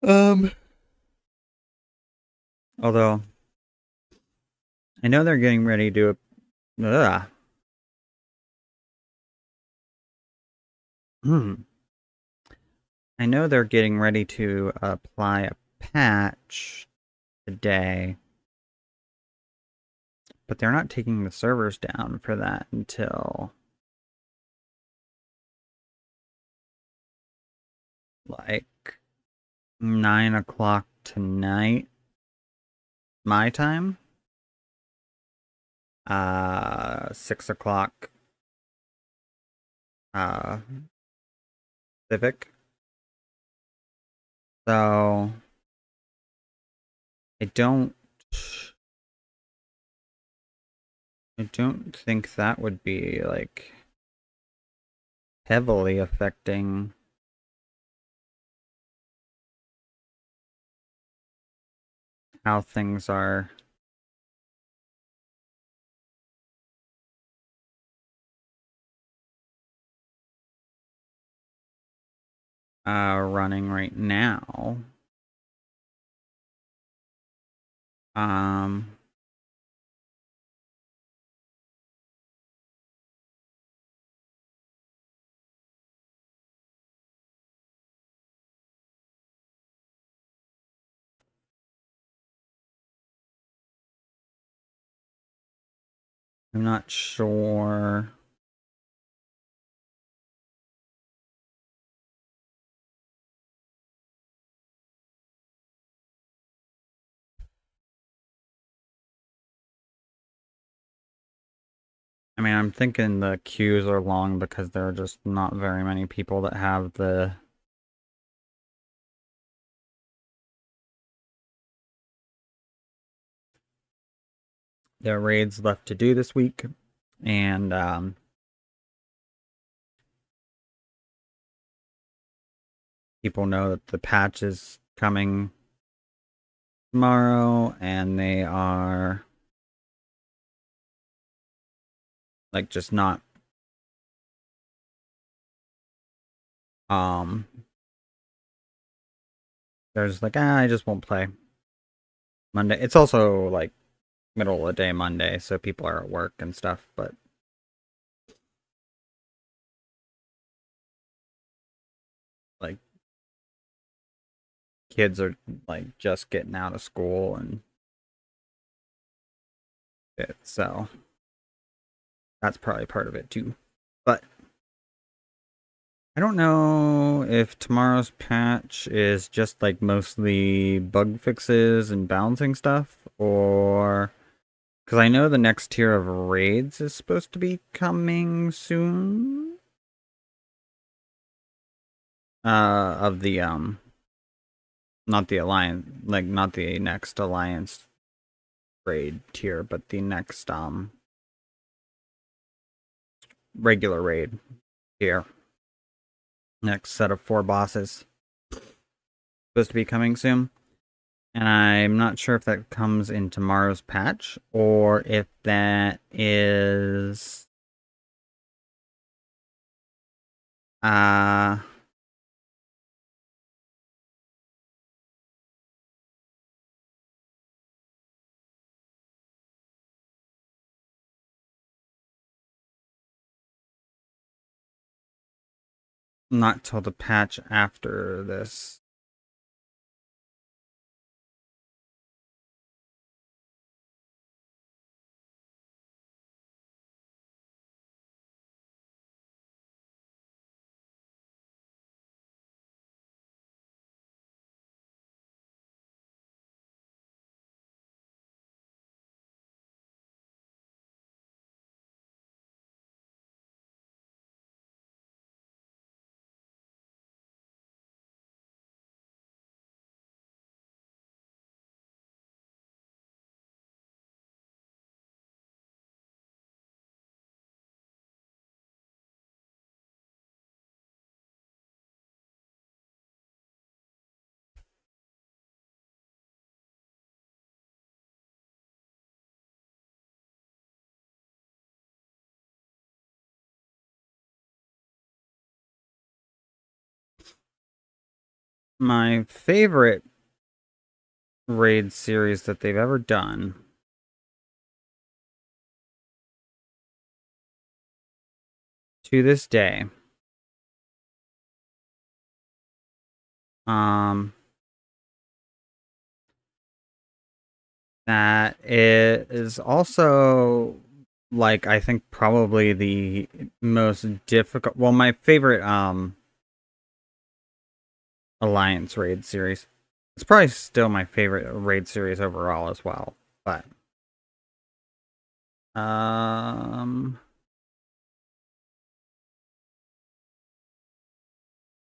Um, Although I know they're getting ready to do a hmm. I know they're getting ready to apply a patch today, but they're not taking the servers down for that until like 9 o'clock tonight, my time. 6 o'clock uh Pacific. So I don't I don't think that would be like heavily affecting how things are running right now. Um I'm not sure. I mean, I'm thinking the queues are long because there are just not very many people that have the raids left to do this week. And people know that the patch is coming tomorrow and they are like just not um they're just like, I just won't play Monday. It's also like middle of the day Monday, so people are at work and stuff, but like kids are like just getting out of school and it, so that's probably part of it too. But I don't know if tomorrow's patch is just like mostly bug fixes and balancing stuff, or because I know the next tier of raids is supposed to be coming soon. Of the not the alliance, like not the next alliance raid tier, but the next regular raid tier. Next set of 4 bosses supposed to be coming soon. And I'm not sure if that comes in tomorrow's patch or if that is uh Not till the patch after this. My favorite raid series that they've ever done to this day. Um, that it is also like I think probably the most difficult. Well, my favorite Alliance raid series. It's probably still my favorite raid series overall as well. But um,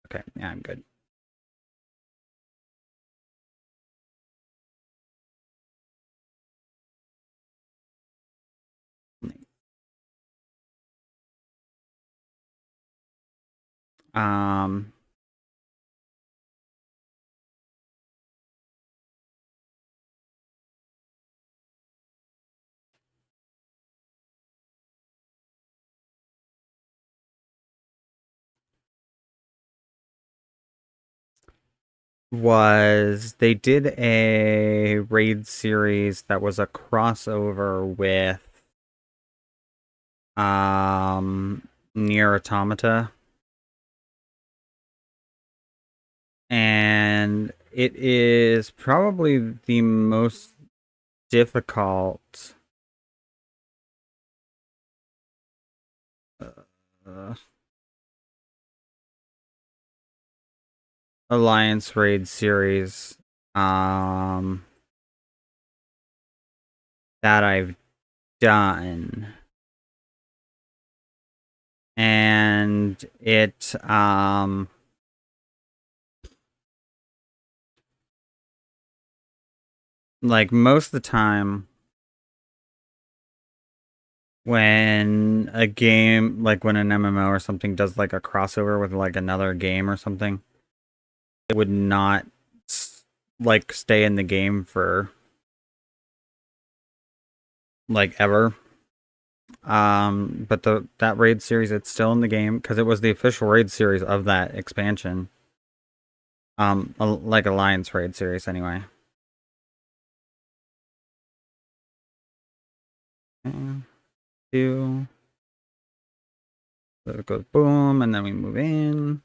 okay, yeah, I'm good. Um, was they did a raid series that was a crossover with Near Automata, and it is probably the most difficult uh, Alliance raid series that I've done. And it like most of the time when a game, like when an MMO or something does like a crossover with like another game or something, it would not like stay in the game for like ever. But the that raid series, it's still in the game because it was the official raid series of that expansion. Like Alliance raid series anyway. Two, so it goes boom, and then we move in.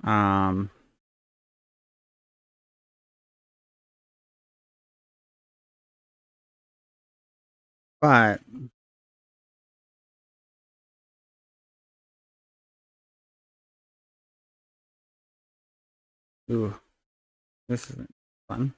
Um, but ooh, this isn't fun.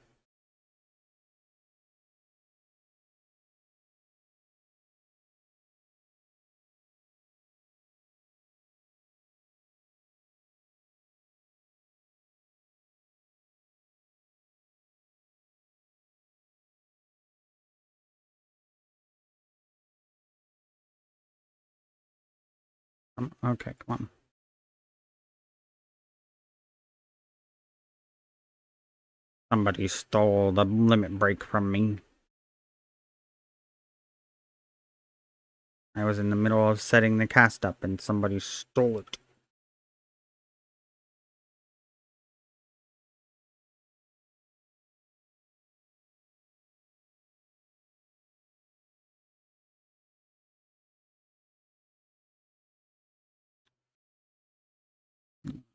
Okay, come on. Somebody stole the limit break from me. I was in the middle of setting the cast up and somebody stole it.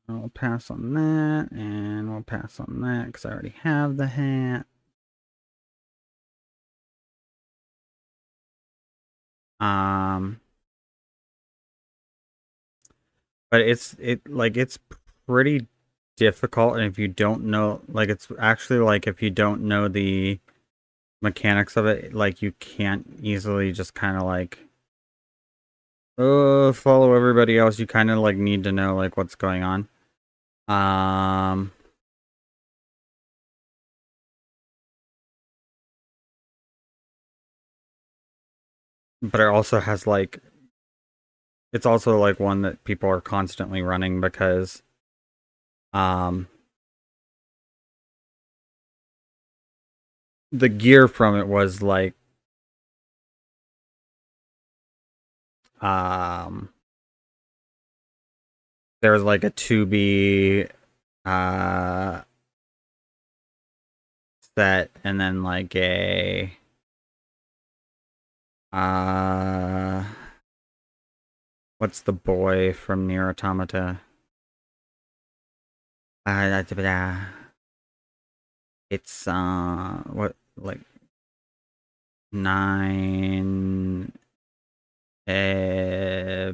We'll pass on that, and we'll pass on that because I already have the hat. But it's pretty difficult, and if you don't know, like, it's actually like if you don't know the mechanics of it, like, you can't easily just kind of like follow everybody else. You kind of like need to know like what's going on. Um, but it also has like it's also like one that people are constantly running because um the gear from it was like um there was like a 2B uh set and then like a uh what's the boy from Nier Automata? It's what like 9 I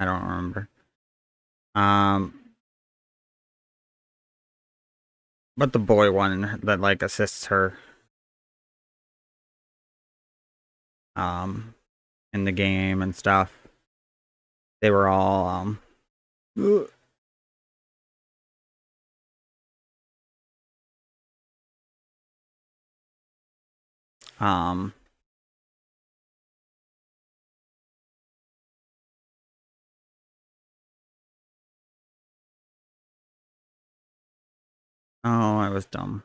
don't remember. Um but the boy one that like assists her um in the game and stuff. They were all um oh, I was dumb.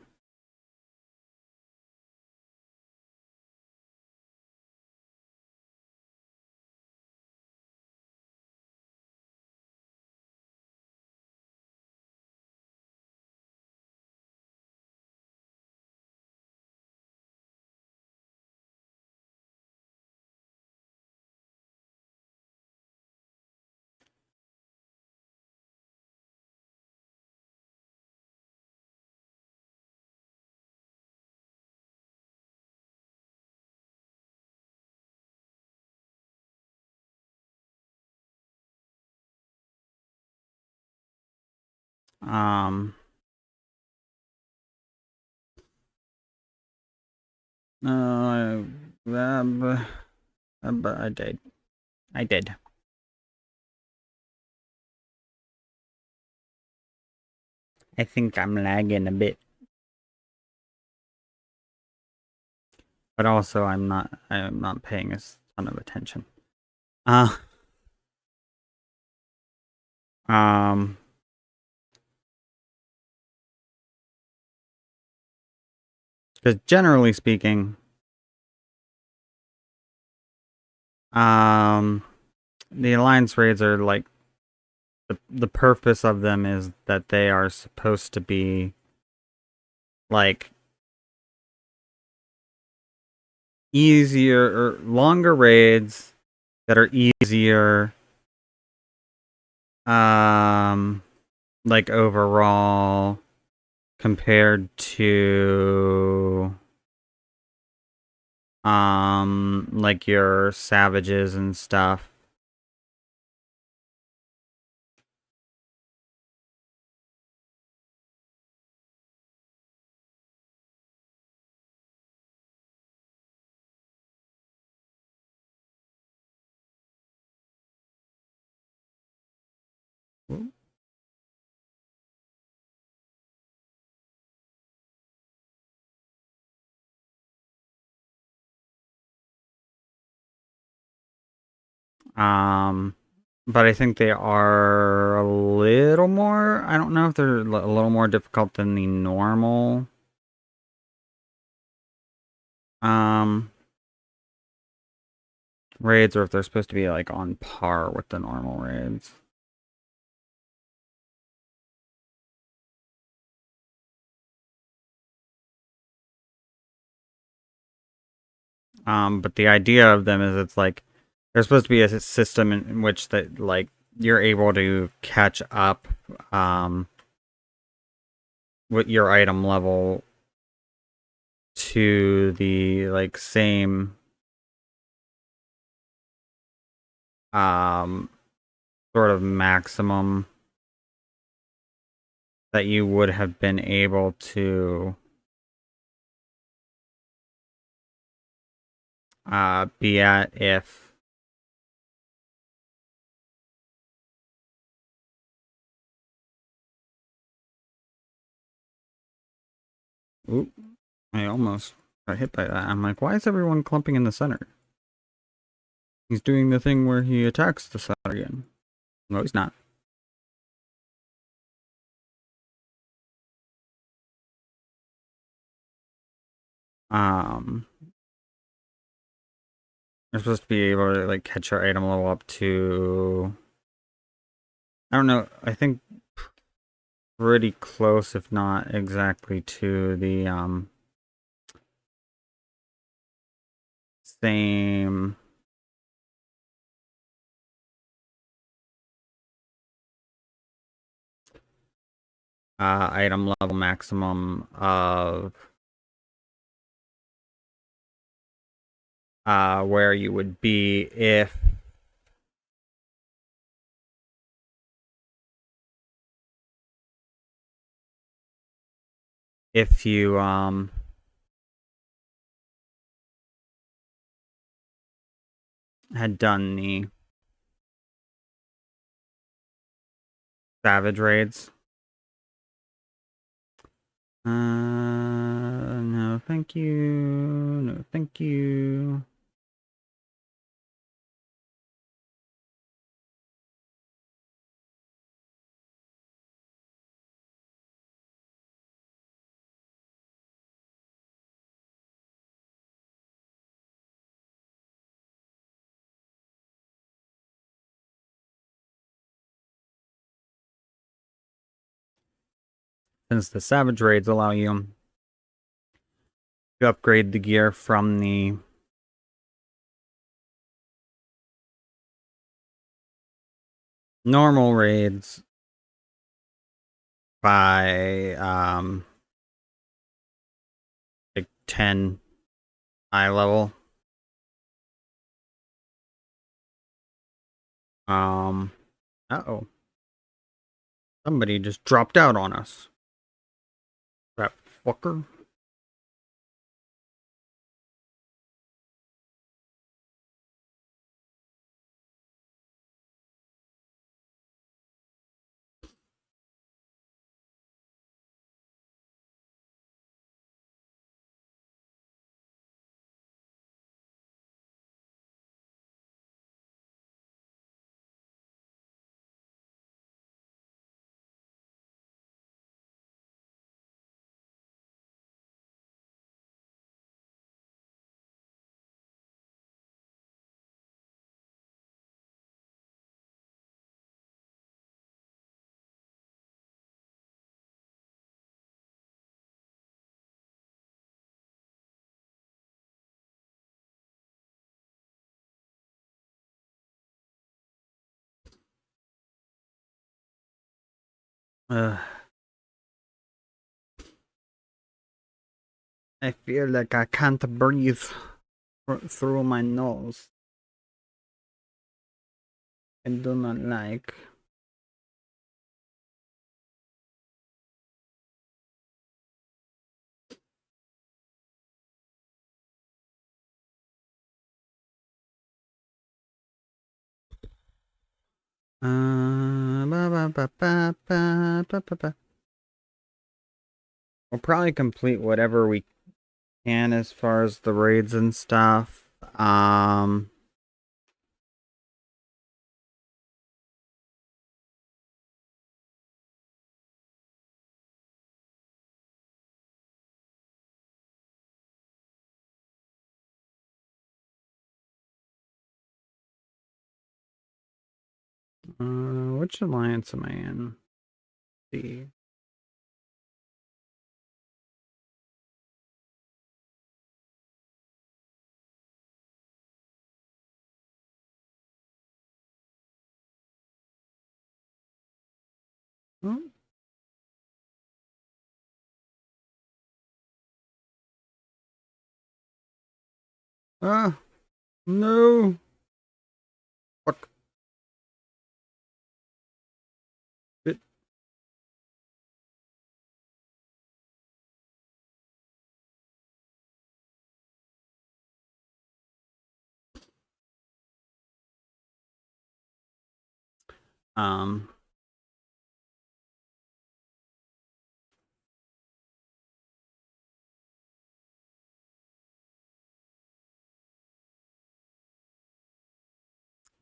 Um no, but I did. I did. I think I'm lagging a bit. But also I'm not paying a ton of attention. Uh um because generally speaking, um the alliance raids are like the purpose of them is that they are supposed to be like easier or longer raids that are easier um like overall compared to like your savages and stuff. Um but I think they are a little more, I don't know if they're a little more difficult than the normal um raids, or if they're supposed to be like on par with the normal raids. But the idea of them is it's like there's supposed to be a system in which that like you're able to catch up um, with your item level to the like same um, sort of maximum that you would have been able to be at if oop, I almost got hit by that. I'm like, why is everyone clumping in the center? He's doing the thing where he attacks the center again. No, he's not. Um, you're supposed to be able to like catch your item level up to, I don't know, I think pretty close, if not exactly, to the same item level maximum of where you would be if you had done the savage raids. No, thank you. No, thank you. Since the savage raids allow you to upgrade the gear from the normal raids by like 10 high level. Uh-oh. Somebody just dropped out on us. That fucker. I feel like I can't breathe through my nose. I do not like. We'll probably complete whatever we can as far as the raids and stuff. Which alliance am I in? The Hmm? Ah, no. Fuck. It, um,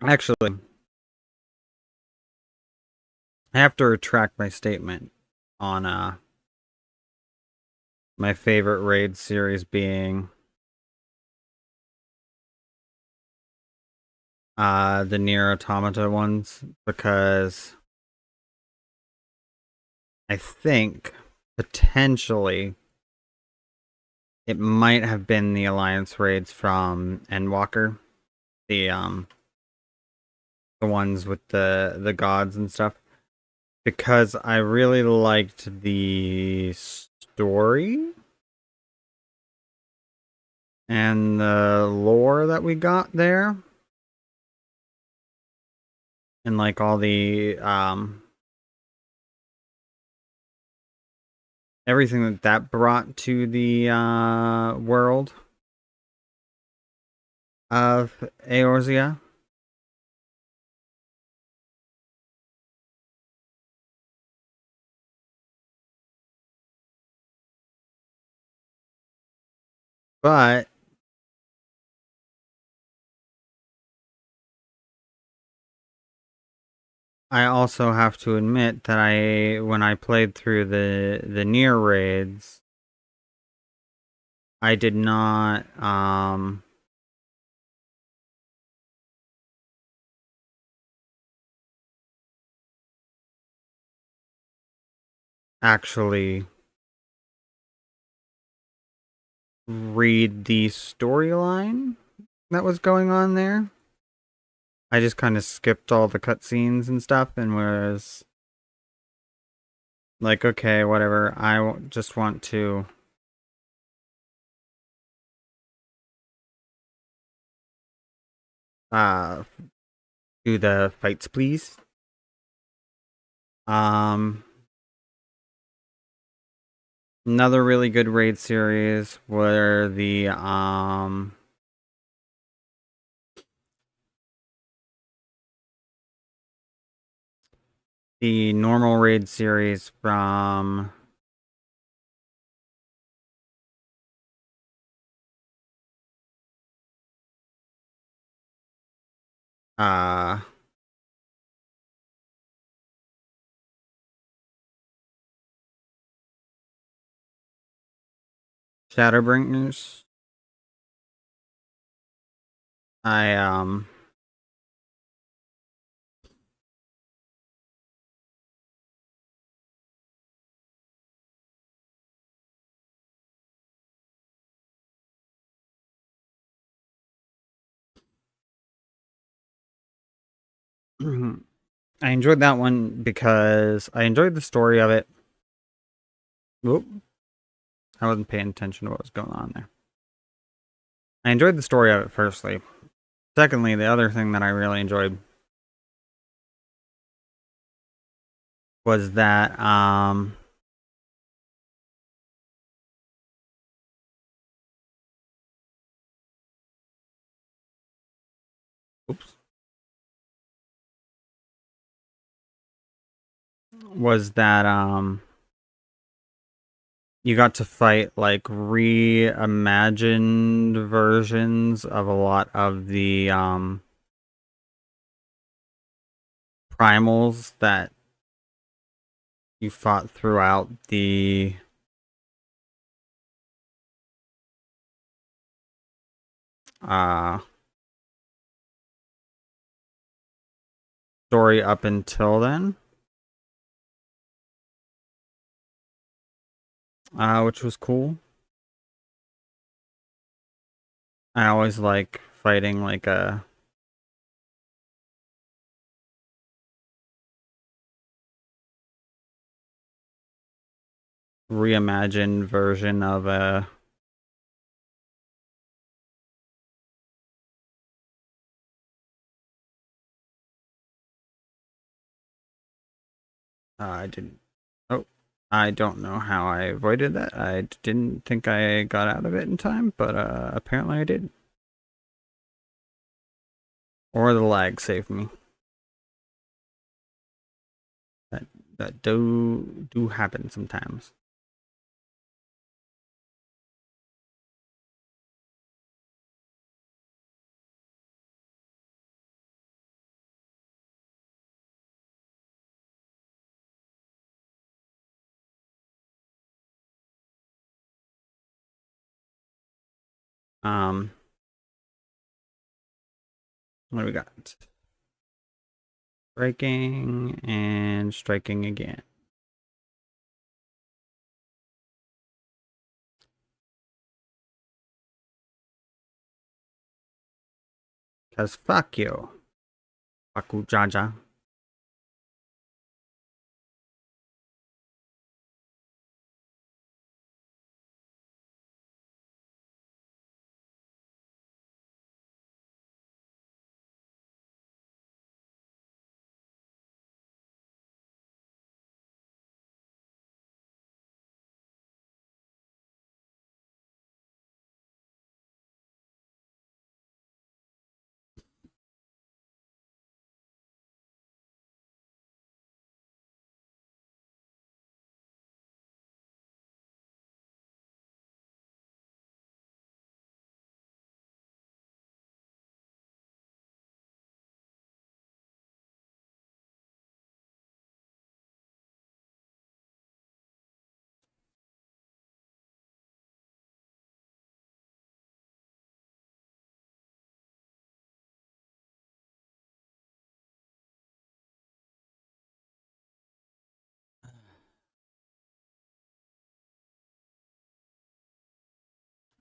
actually, I have to retract my statement on my favorite raid series being the Nier Automata ones, because I think potentially it might have been the Alliance raids from Endwalker, the um the ones with the gods and stuff, because I really liked the story and the lore that we got there, and like all the everything that brought to the world of Eorzea. But I also have to admit that when I played through the Nier raids, I did not actually read the storyline that was going on there. I just kind of skipped all the cutscenes and stuff and was like, okay, whatever. Just want to uh do the fights, please. Um, Another really good raid series were the normal raid series from uh Shadowbringers. I I enjoyed that one because I enjoyed the story of it. Whoop, I wasn't paying attention to what was going on there. I enjoyed the story of it firstly. Secondly, the other thing that I really enjoyed was that oops, was that you got to fight like reimagined versions of a lot of the primals that you fought throughout the uh story up until then, which was cool. I always like fighting like a reimagined version of a I didn't. Oh, I don't know how I avoided that. I didn't think I got out of it in time, but apparently I did. Or the lag saved me. That that do happen sometimes. Um, what do we got? Striking and striking again. Cause fuck you. Faku Jaja.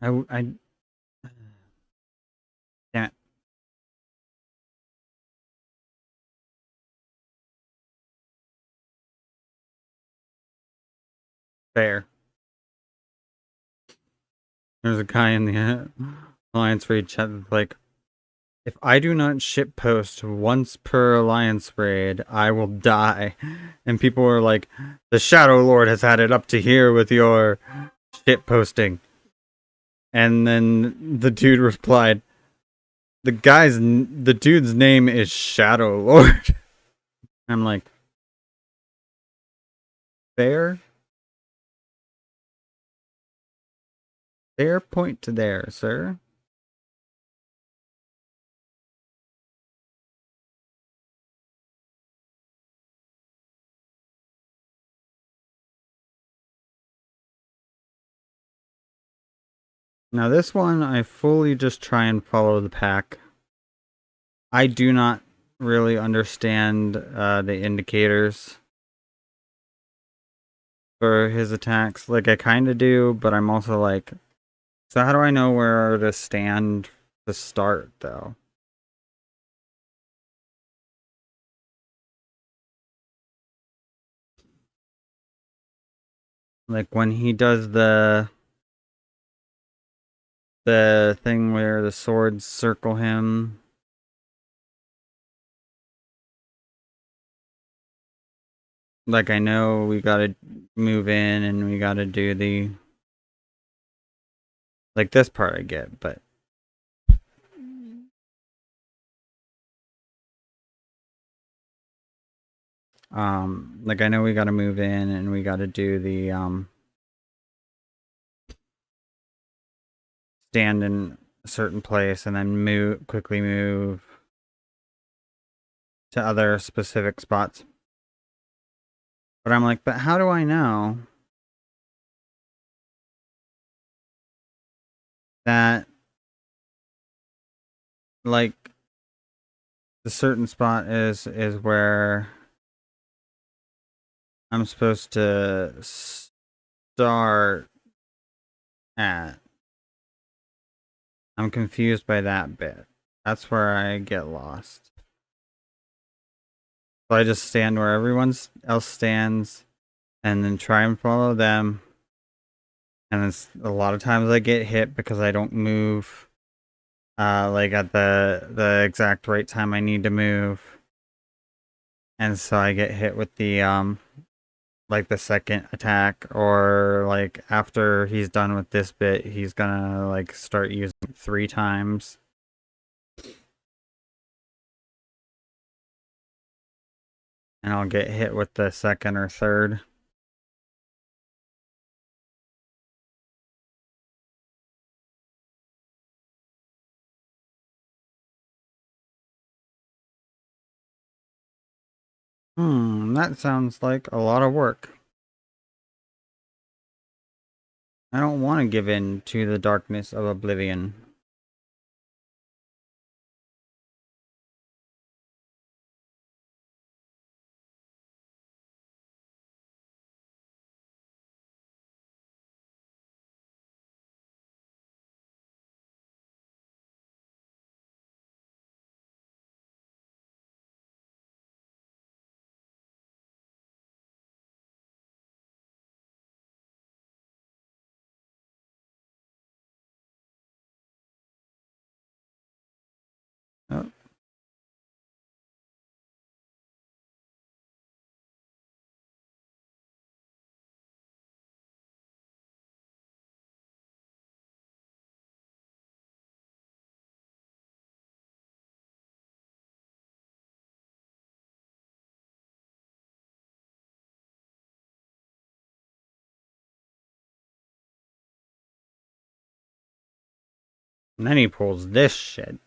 I damn it. Fair. There's a guy in the Alliance Raid chat that's like, if I do not ship post once per Alliance Raid, I will die. And people were like, the Shadow Lord has had it up to here with your ship posting. And then the dude replied, the dude's name is Shadow Lord. I'm like, fair? Fair point to there, sir. Now this one, I fully just try and follow the pack. I do not really understand the indicators for his attacks. Like, I kind of do, but I'm also like, so how do I know where to stand to start, though? Like, when he does the thing where the swords circle him. Like, I know we gotta move in and we gotta do the... Like, this part I get, but... like, I know we gotta move in and we gotta do the, stand in a certain place and then quickly move to other specific spots. But I'm like, but how do I know that, like, the certain spot is where I'm supposed to start at? I'm confused by that bit. That's where I get lost. So I just stand where everyone else stands and then try and follow them. And it's a lot of times I get hit because I don't move like at the exact right time I need to move. And so I get hit with the like the second attack, or like after he's done with this bit, he's gonna like start using it 3 times. And I'll get hit with the second or third. That sounds like a lot of work. I don't want to give in to the darkness of oblivion. Oh, and then he pulls this shit.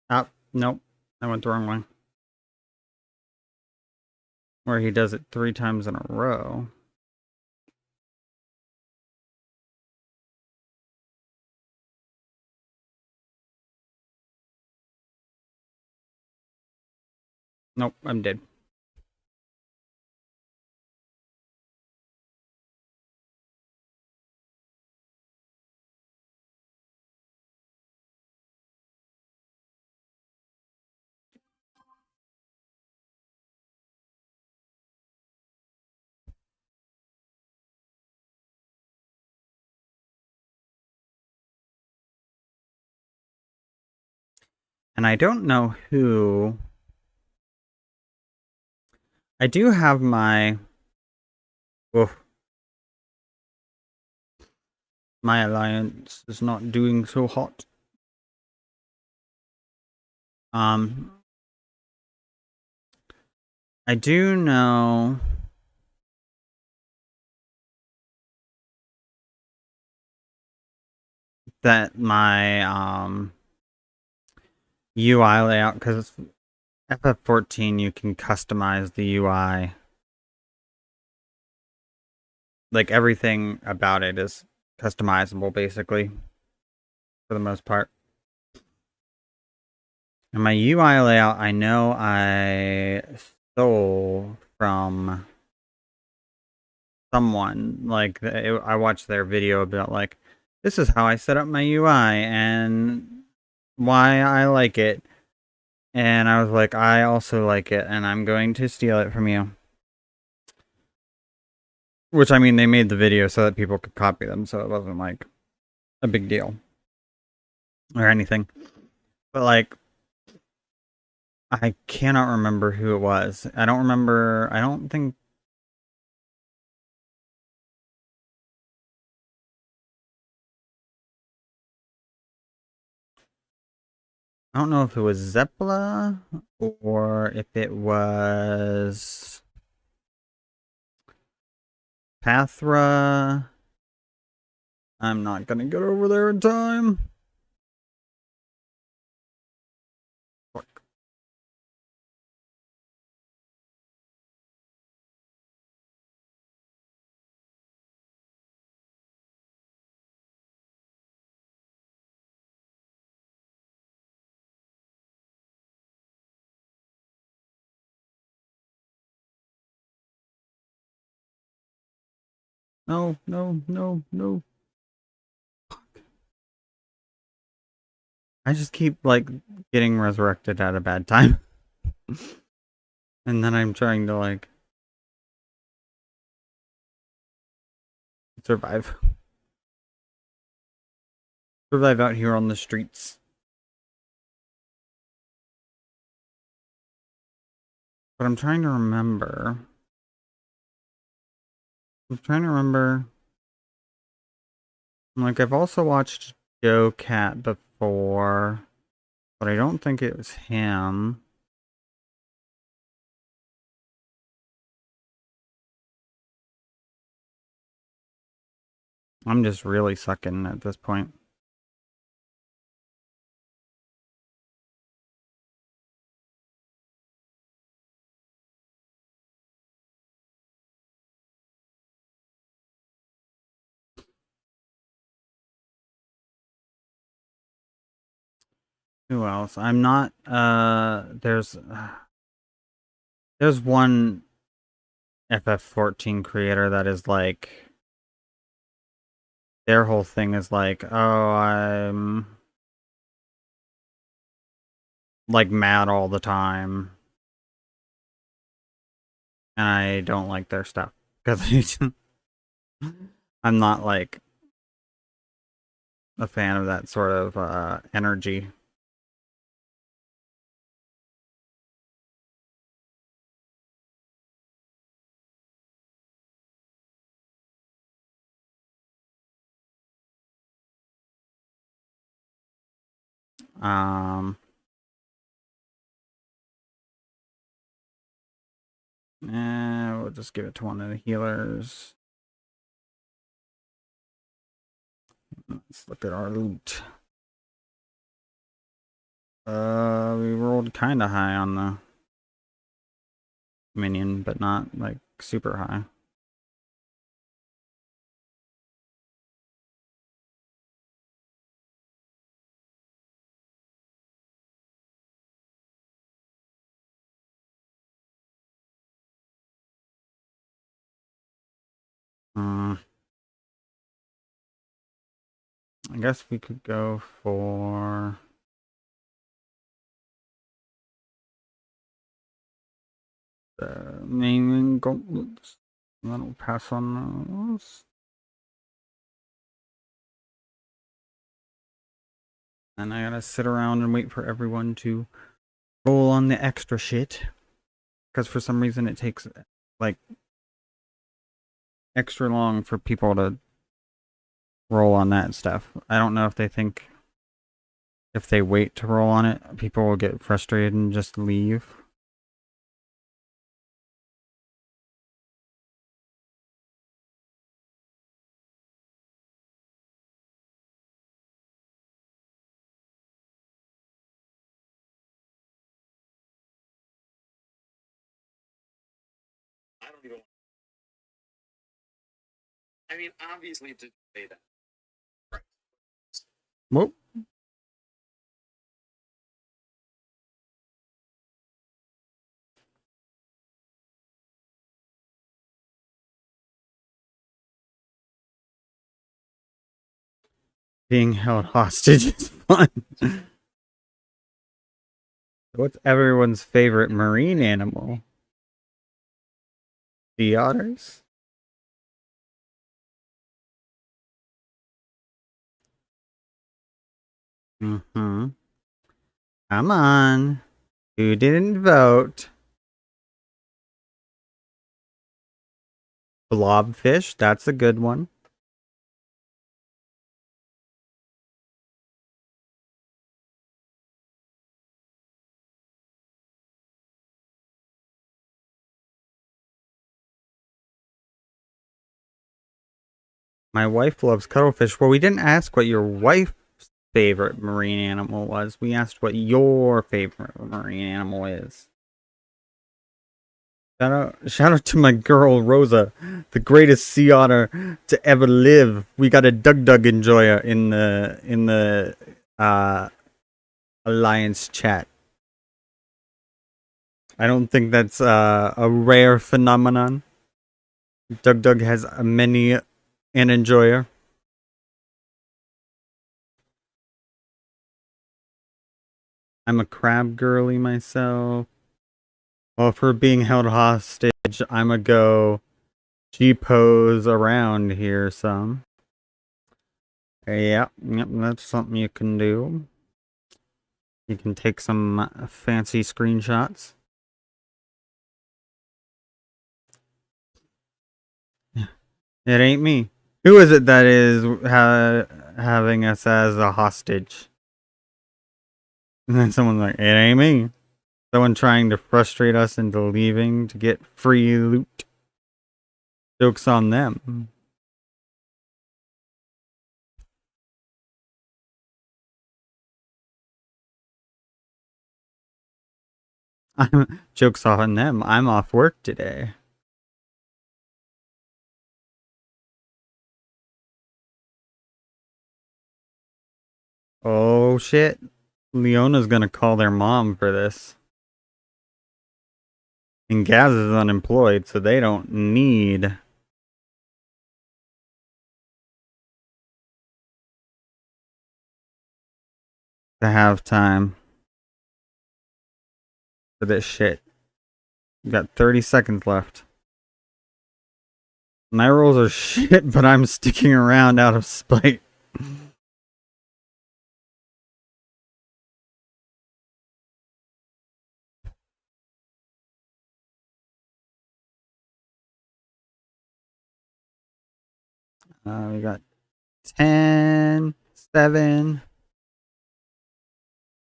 Oh, nope. I went the wrong way. Where he does it 3 times in a row. Nope, I'm dead. And I don't know who. I do have my. Oof, my alliance is not doing so hot. Um, I do know that my UI layout, because FF14 you can customize the UI. Like everything about it is customizable basically for the most part. And my UI layout, I know I stole from someone. Like I watched their video about like this is how I set up my UI and why I like it. And I was like, I also like it, and I'm going to steal it from you. Which, I mean, they made the video so that people could copy them, so it wasn't like a big deal or anything. But like, I cannot remember who it was. I don't remember. I don't think. I don't know if it was Zeppela or if it was Pathra. I'm not gonna get over there in time. Fuck. No, no, no, no. I just keep like getting resurrected at a bad time. And then I'm trying to like survive. Survive out here on the streets. But I'm trying to remember. I'm trying to remember. Like, I've also watched Joe Cat before, but I don't think it was him. I'm just really sucking at this point. Who else? I'm not, there's one FF14 creator that is like, their whole thing is like, oh, I'm like mad all the time. And I don't like their stuff because I'm not like a fan of that sort of energy. Um, we'll just give it to one of the healers. Let's look at our loot. We rolled kind of high on the minion, but not like super high. I guess we could go for the main gauntlets. And then we'll pass on those. And I gotta sit around and wait for everyone to roll on the extra shit. Because for some reason it takes like extra long for people to roll on that stuff. I don't know if they think if they wait to roll on it, people will get frustrated and just leave. I don't even. I mean, obviously to say that. Right. Whoop. Being held hostage is fun. What's everyone's favorite marine animal? Sea otters? Mm-hmm. Come on. Who didn't vote? Blobfish, that's a good one. My wife loves cuttlefish. Well, we didn't ask what your wife's favorite marine animal was. We asked what your favorite marine animal is. Shout out to my girl Rosa, the greatest sea otter to ever live. We got a Dug enjoyer in the Alliance chat. I don't think that's a rare phenomenon. Dug has many an enjoyer. I'm a crab girly myself. Well, if we're being held hostage, I'ma go G-pose around here some. Yep, that's something you can do. You can take some fancy screenshots. It ain't me. Who is it that is having us as a hostage? And then someone's like, it ain't me. Someone trying to frustrate us into leaving to get free loot. Joke's on them. Joke's on them. I'm off work today. Oh shit. Leona's gonna call their mom for this. And Gaz is unemployed, so they don't need to have time for this shit. We got 30 seconds left. My rolls are shit, but I'm sticking around out of spite. We got 10, 7.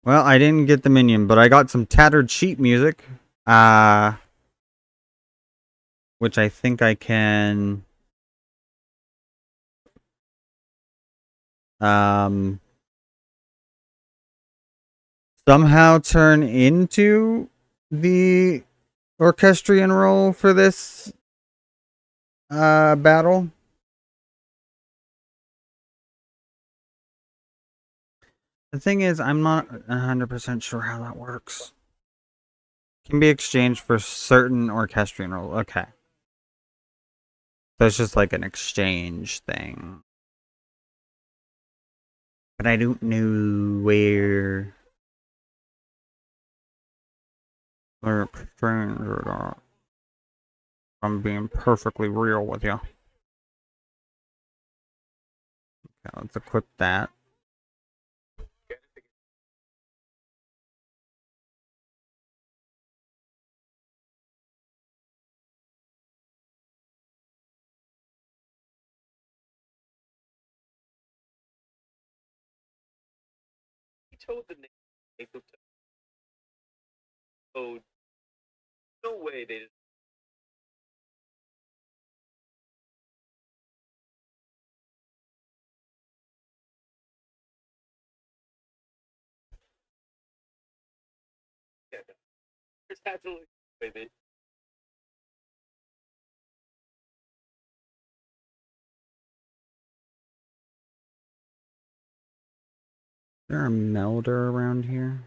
Well, I didn't get the minion, but I got some tattered sheet music. Which I think I can um somehow turn into the orchestrion role for this battle. The thing is, I'm not 100% sure how that works. Can be exchanged for certain orchestrion roles. Okay. So it's just like an exchange thing. But I don't know where they're exchanged or not. I'm being perfectly real with you. Okay, let's equip that. He told the name. Oh, no way they just. Yeah, no. There's absolutely no way they. Is there a melder around here?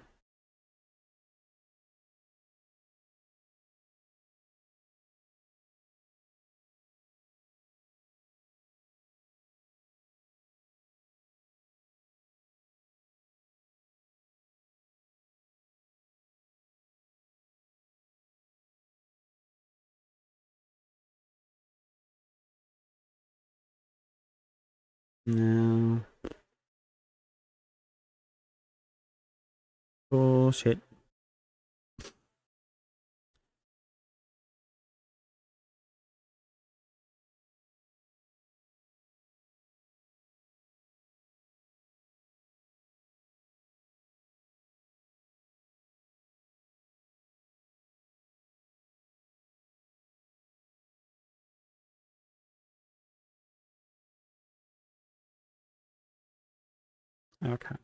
No. Bullshit. Okay.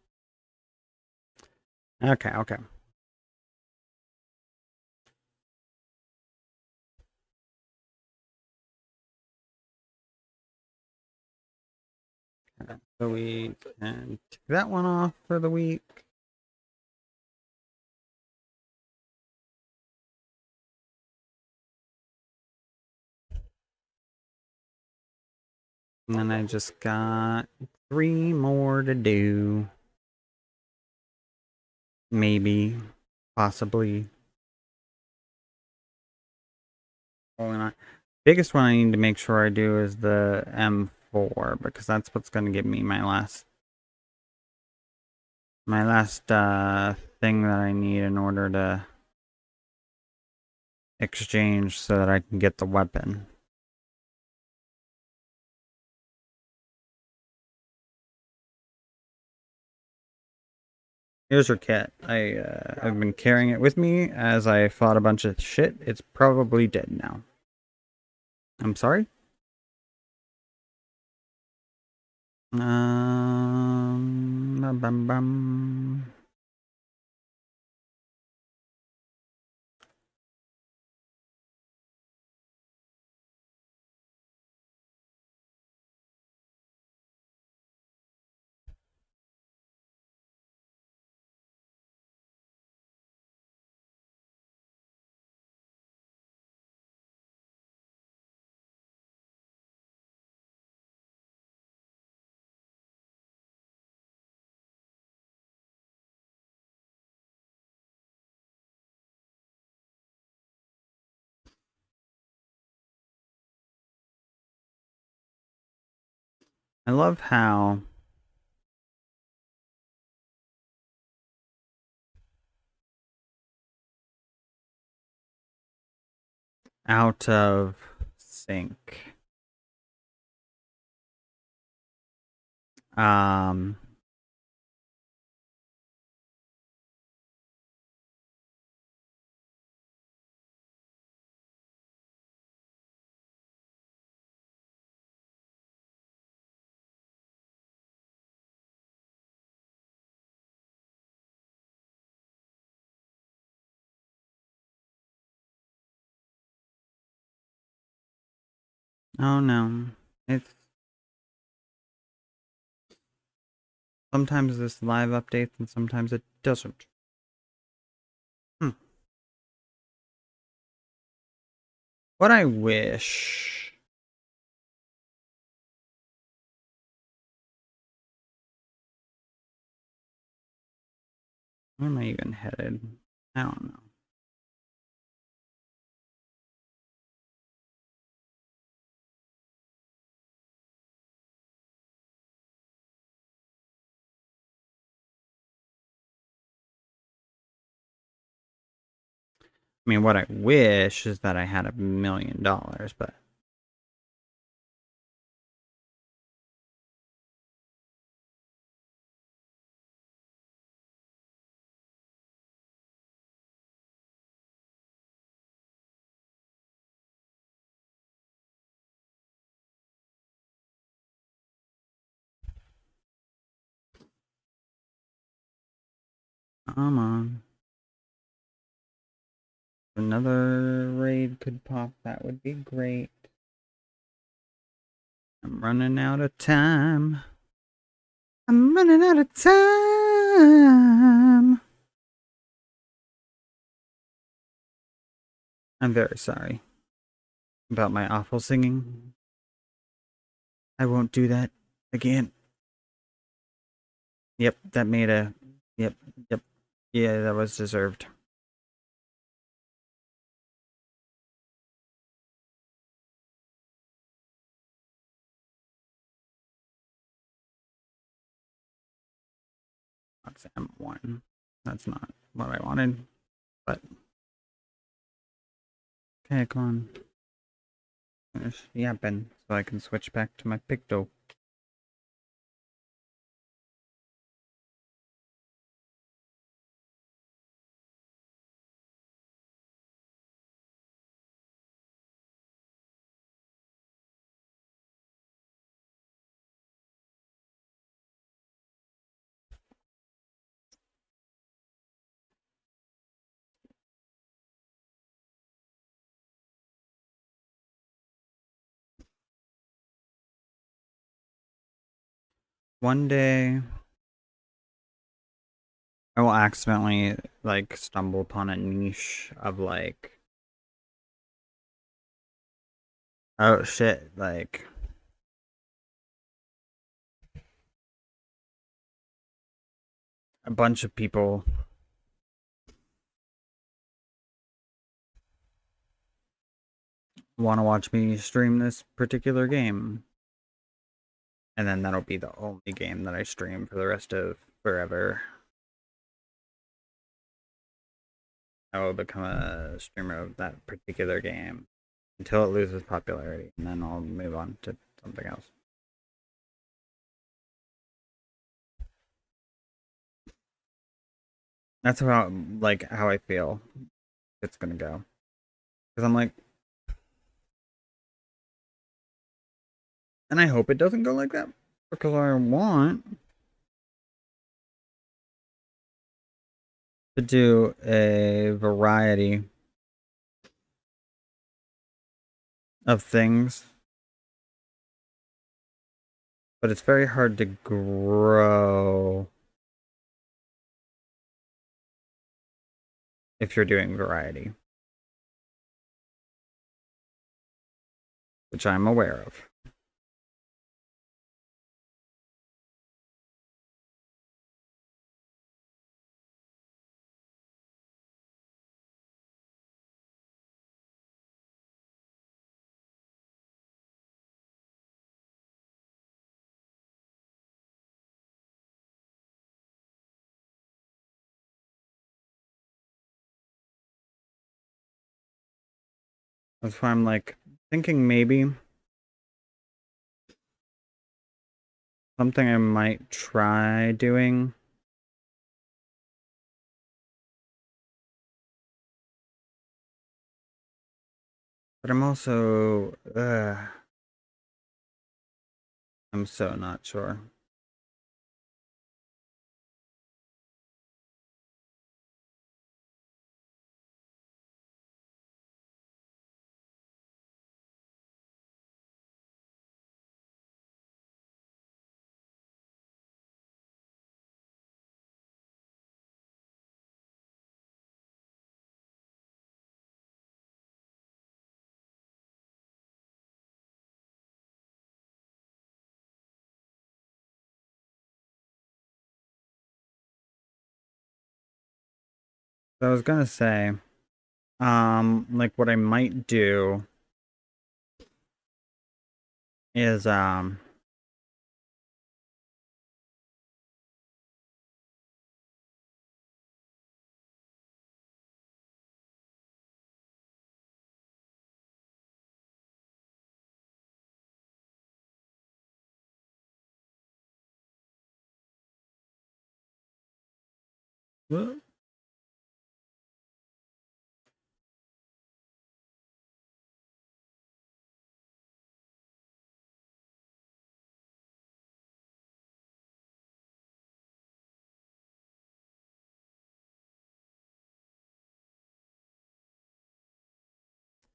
Okay, okay. So we can take that one off for the week. And then I just got 3 more to do. maybe, possibly. Probably not. Biggest one I need to make sure I do is the M4 because that's what's going to give me my last thing that I need in order to exchange so that I can get the weapon. Here's her kit. I've been carrying it with me as I fought a bunch of shit. It's probably dead now. I'm sorry. Bum, bum, bum. I love how out of sync. Um, oh no. It's sometimes this live updates and sometimes it doesn't. Hmm. What I wish. Where am I even headed? I don't know. I mean, what I wish is that I had $1 million, but come on. Another raid could pop. That would be great. I'm running out of time. I'm running out of time. I'm very sorry about my awful singing. I won't do that again. Yep, that made a. Yep, yep. Yeah, that was deserved. That's M1. That's not what I wanted, but. Okay, come on. Finish yapping so I can switch back to my picto. One day, I will accidentally, like, stumble upon a niche of, like, oh shit, like, a bunch of people want to watch me stream this particular game. And then that'll be the only game that I stream for the rest of forever. I will become a streamer of that particular game until it loses popularity, and then I'll move on to something else. That's about like how I feel it's gonna go. Because I'm like, and I hope it doesn't go like that because I want to do a variety of things, but it's very hard to grow if you're doing variety, which I'm aware of. That's why I'm like thinking maybe something I might try doing. But I'm also, I'm so not sure. So I was gonna say, like what I might do is,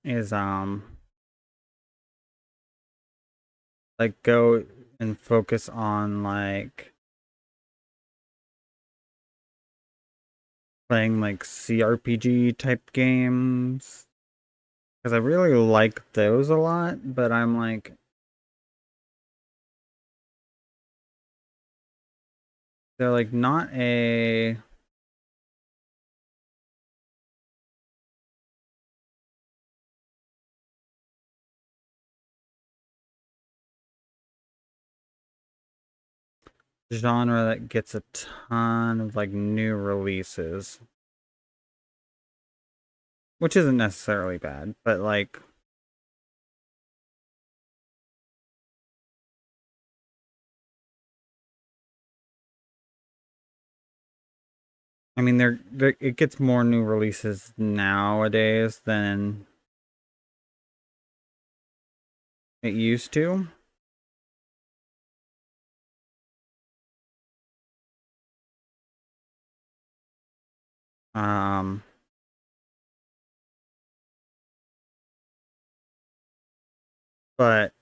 is, like go and focus on like playing like CRPG type games. Because I really like those a lot, but I'm like, they're like not a genre that gets a ton of like new releases, which isn't necessarily bad, but like, I mean, it gets more new releases nowadays than it used to. Um, but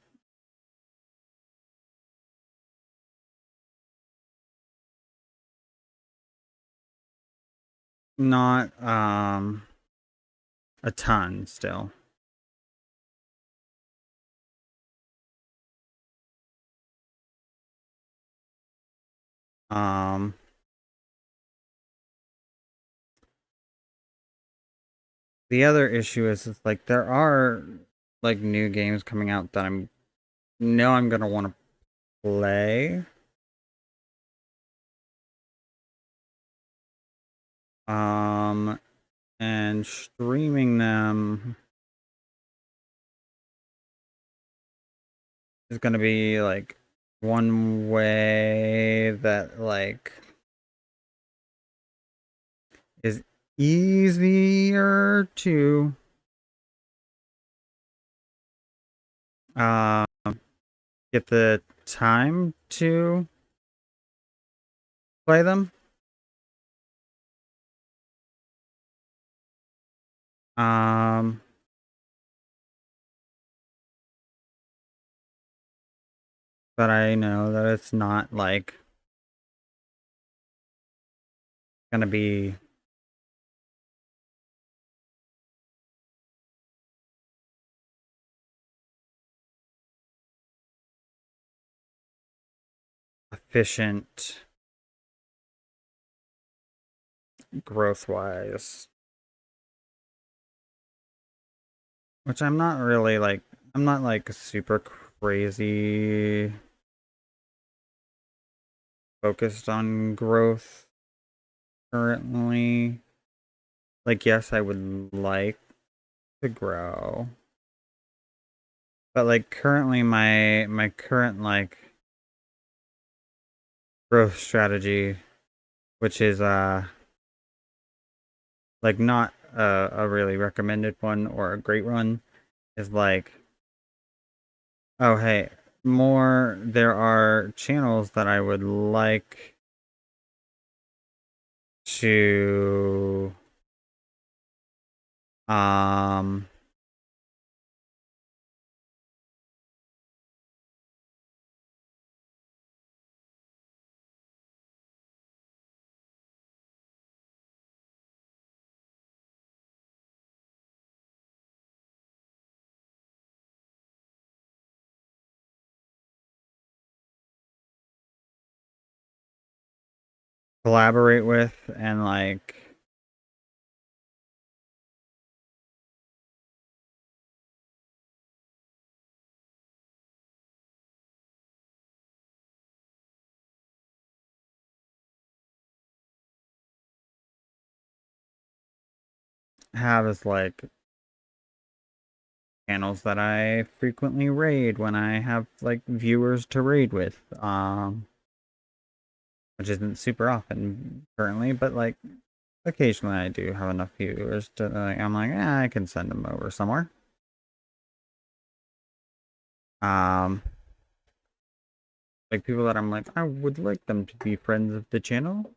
not a ton still. Um, the other issue is like there are like new games coming out that I'm gonna want to play. Um, and streaming them is gonna be like one way that like is easier to uh get the time to play them. Um, but I know that it's not like gonna be efficient growth wise, which I'm not really like. I'm not like super crazy focused on growth currently. Like, yes, I would like to grow, but like currently, my current like growth strategy, which is like not a really recommended one or a great one, is like, oh hey, there are channels that I would like to um collaborate with and like have as like channels that I frequently raid when I have like viewers to raid with, which isn't super often currently, but like occasionally I do have enough viewers to like, I'm like, I can send them over somewhere. Um, like people that I'm like, I would like them to be friends of the channel.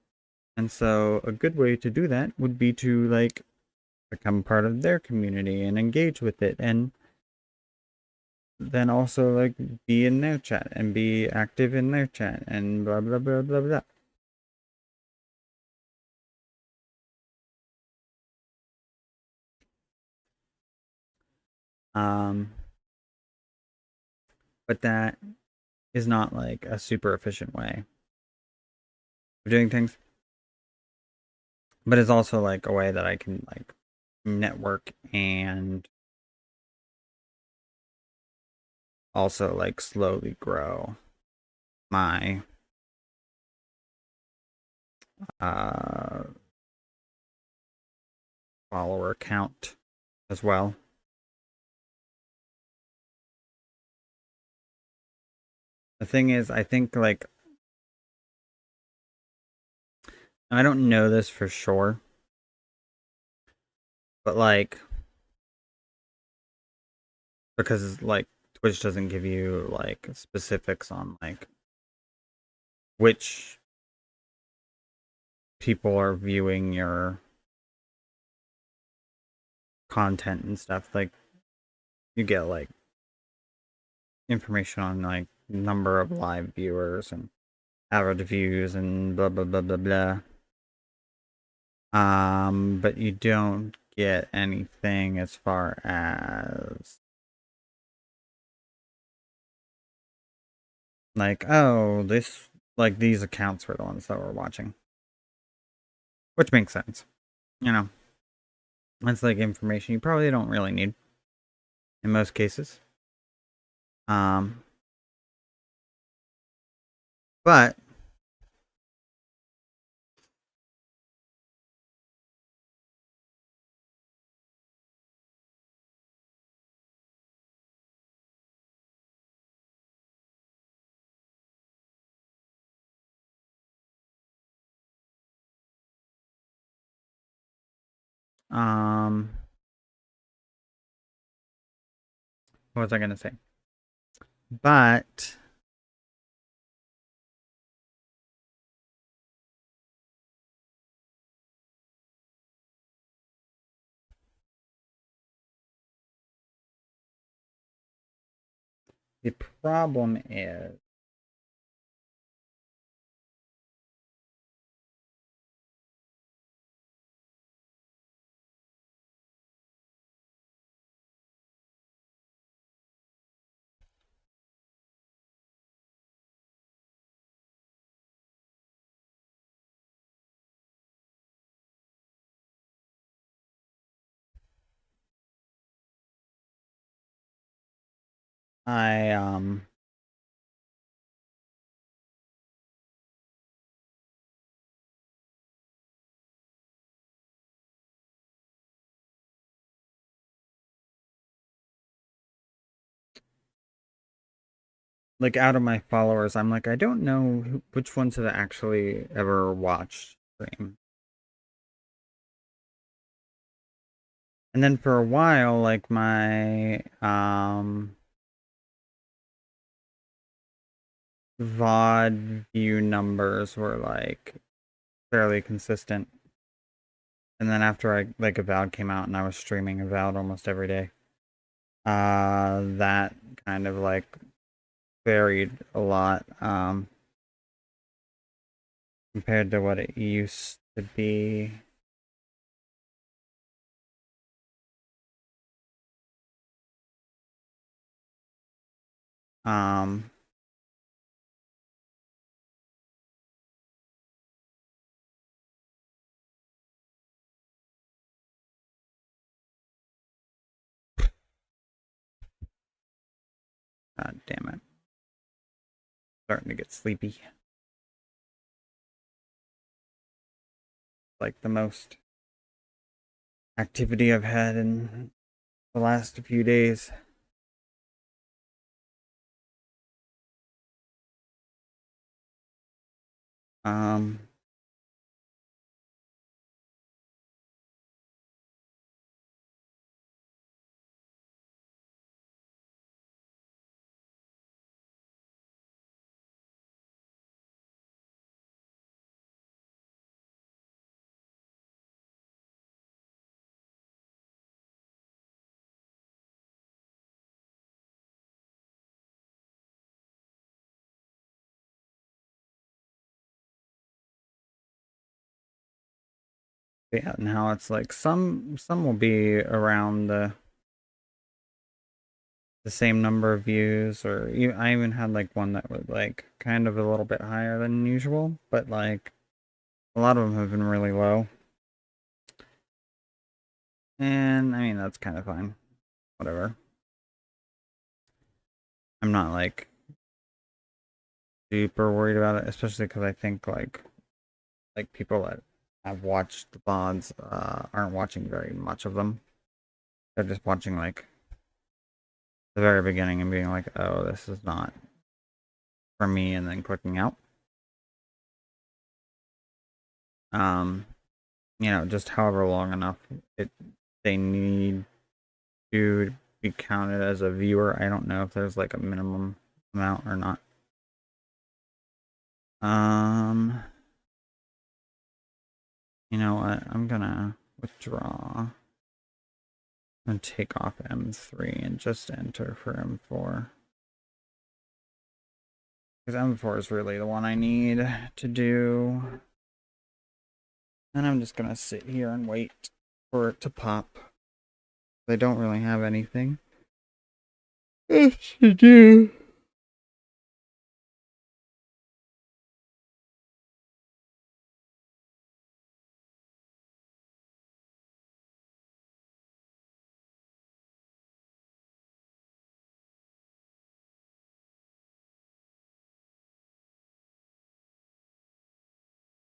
And so a good way to do that would be to like become part of their community and engage with it, and then also like be in their chat and be active in their chat and blah blah blah blah blah. Um, but that is not like a super efficient way of doing things. But it's also like a way that I can like network and also like slowly grow my uh follower count as well. The thing is, I think like I don't know this for sure, but like because like Twitch doesn't give you like specifics on like which people are viewing your content and stuff. Like you get like information on like number of live viewers and average views and blah blah blah blah blah. But you don't get anything as far as like, oh, this like these accounts were the ones that were watching, which makes sense. You know, that's like information you probably don't really need. in most cases. Um, but um, what was I gonna say? But the problem is I. Like out of my followers, I'm like, I don't know which ones have actually ever watched stream. And then for a while, like my VOD view numbers were like fairly consistent. And then after I like Avowed came out and I was streaming Avowed almost every day, that kind of like varied a lot compared to what it used to be. Um, God damn it. Starting to get sleepy. Like the most activity I've had in the last few days. Um, yeah, now it's like some will be around the same number of views, or I even had like one that was like kind of a little bit higher than usual, but like a lot of them have been really low. And I mean, that's kind of fine. Whatever. I'm not like super worried about it, especially because I think like people that have watched the VODs aren't watching very much of them. They're just watching like the very beginning and being like, "Oh, this is not for me," and then clicking out. Um, just however long enough it they need to be counted as a viewer. I don't know if there's like a minimum amount or not. Um, you know what? I'm gonna withdraw and take off M3 and just enter for M4. Because M4 is really the one I need to do. And I'm just gonna sit here and wait for it to pop. They don't really have anything else to do.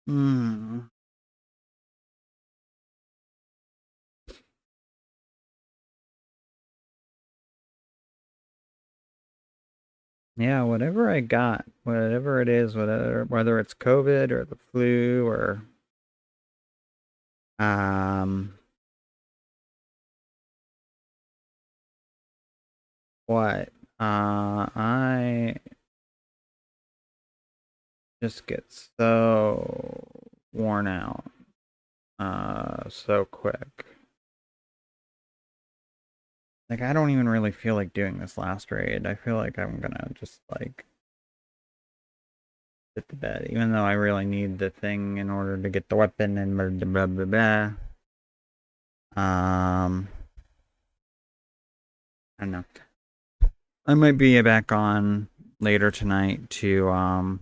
Hmm. Yeah, whatever I got, whatever it is, whether it's COVID or the flu or um what, I just get so worn out so quick. Like I don't even really feel like doing this last raid. I feel like I'm gonna just like sit to bed, even though I really need the thing in order to get the weapon and blah blah blah blah. I don't know. I might be back on later tonight to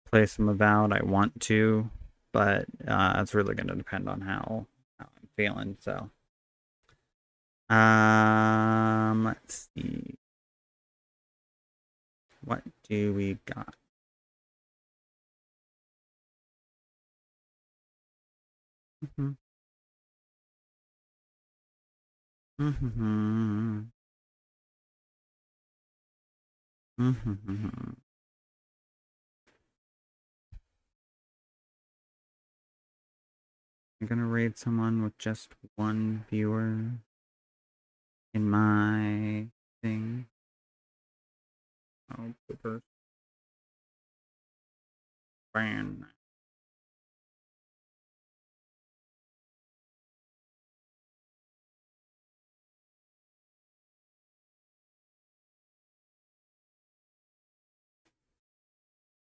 play some Avowed. I want to, but it's really going to depend on how I'm feeling. So, let's see, what do we got? Mm-hmm. Mm-hmm. Mm-hmm. I'm gonna raid someone with just one viewer in my thing. Oh, super fan.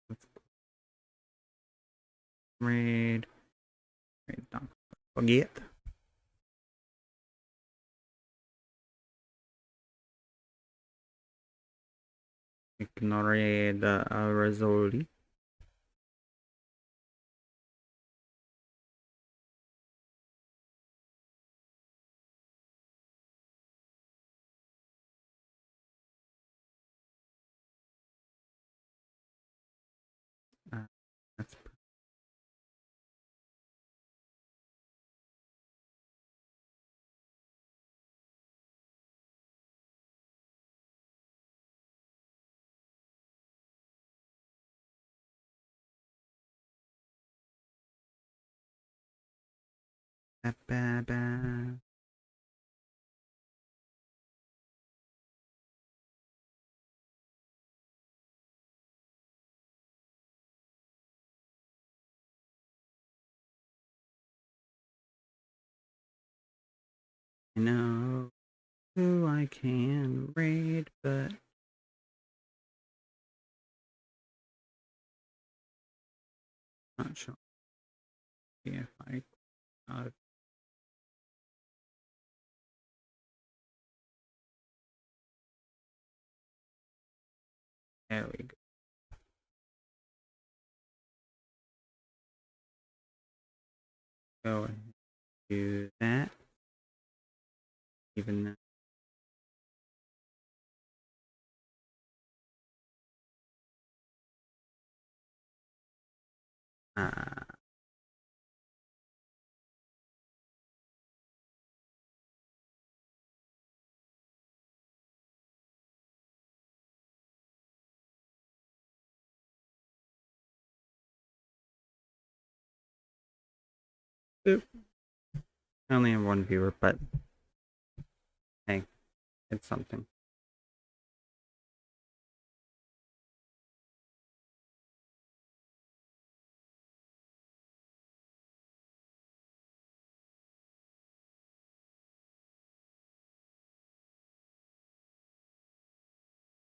Let's raid. Raid, don't forget. Ignore the Rosoli. Uh, let's ba, ba, ba. I know who I can raid, but not sure if I. Uh, there we go. Go ahead and do that. Even though. Uh, Oop. I only have one viewer, but hey, it's something.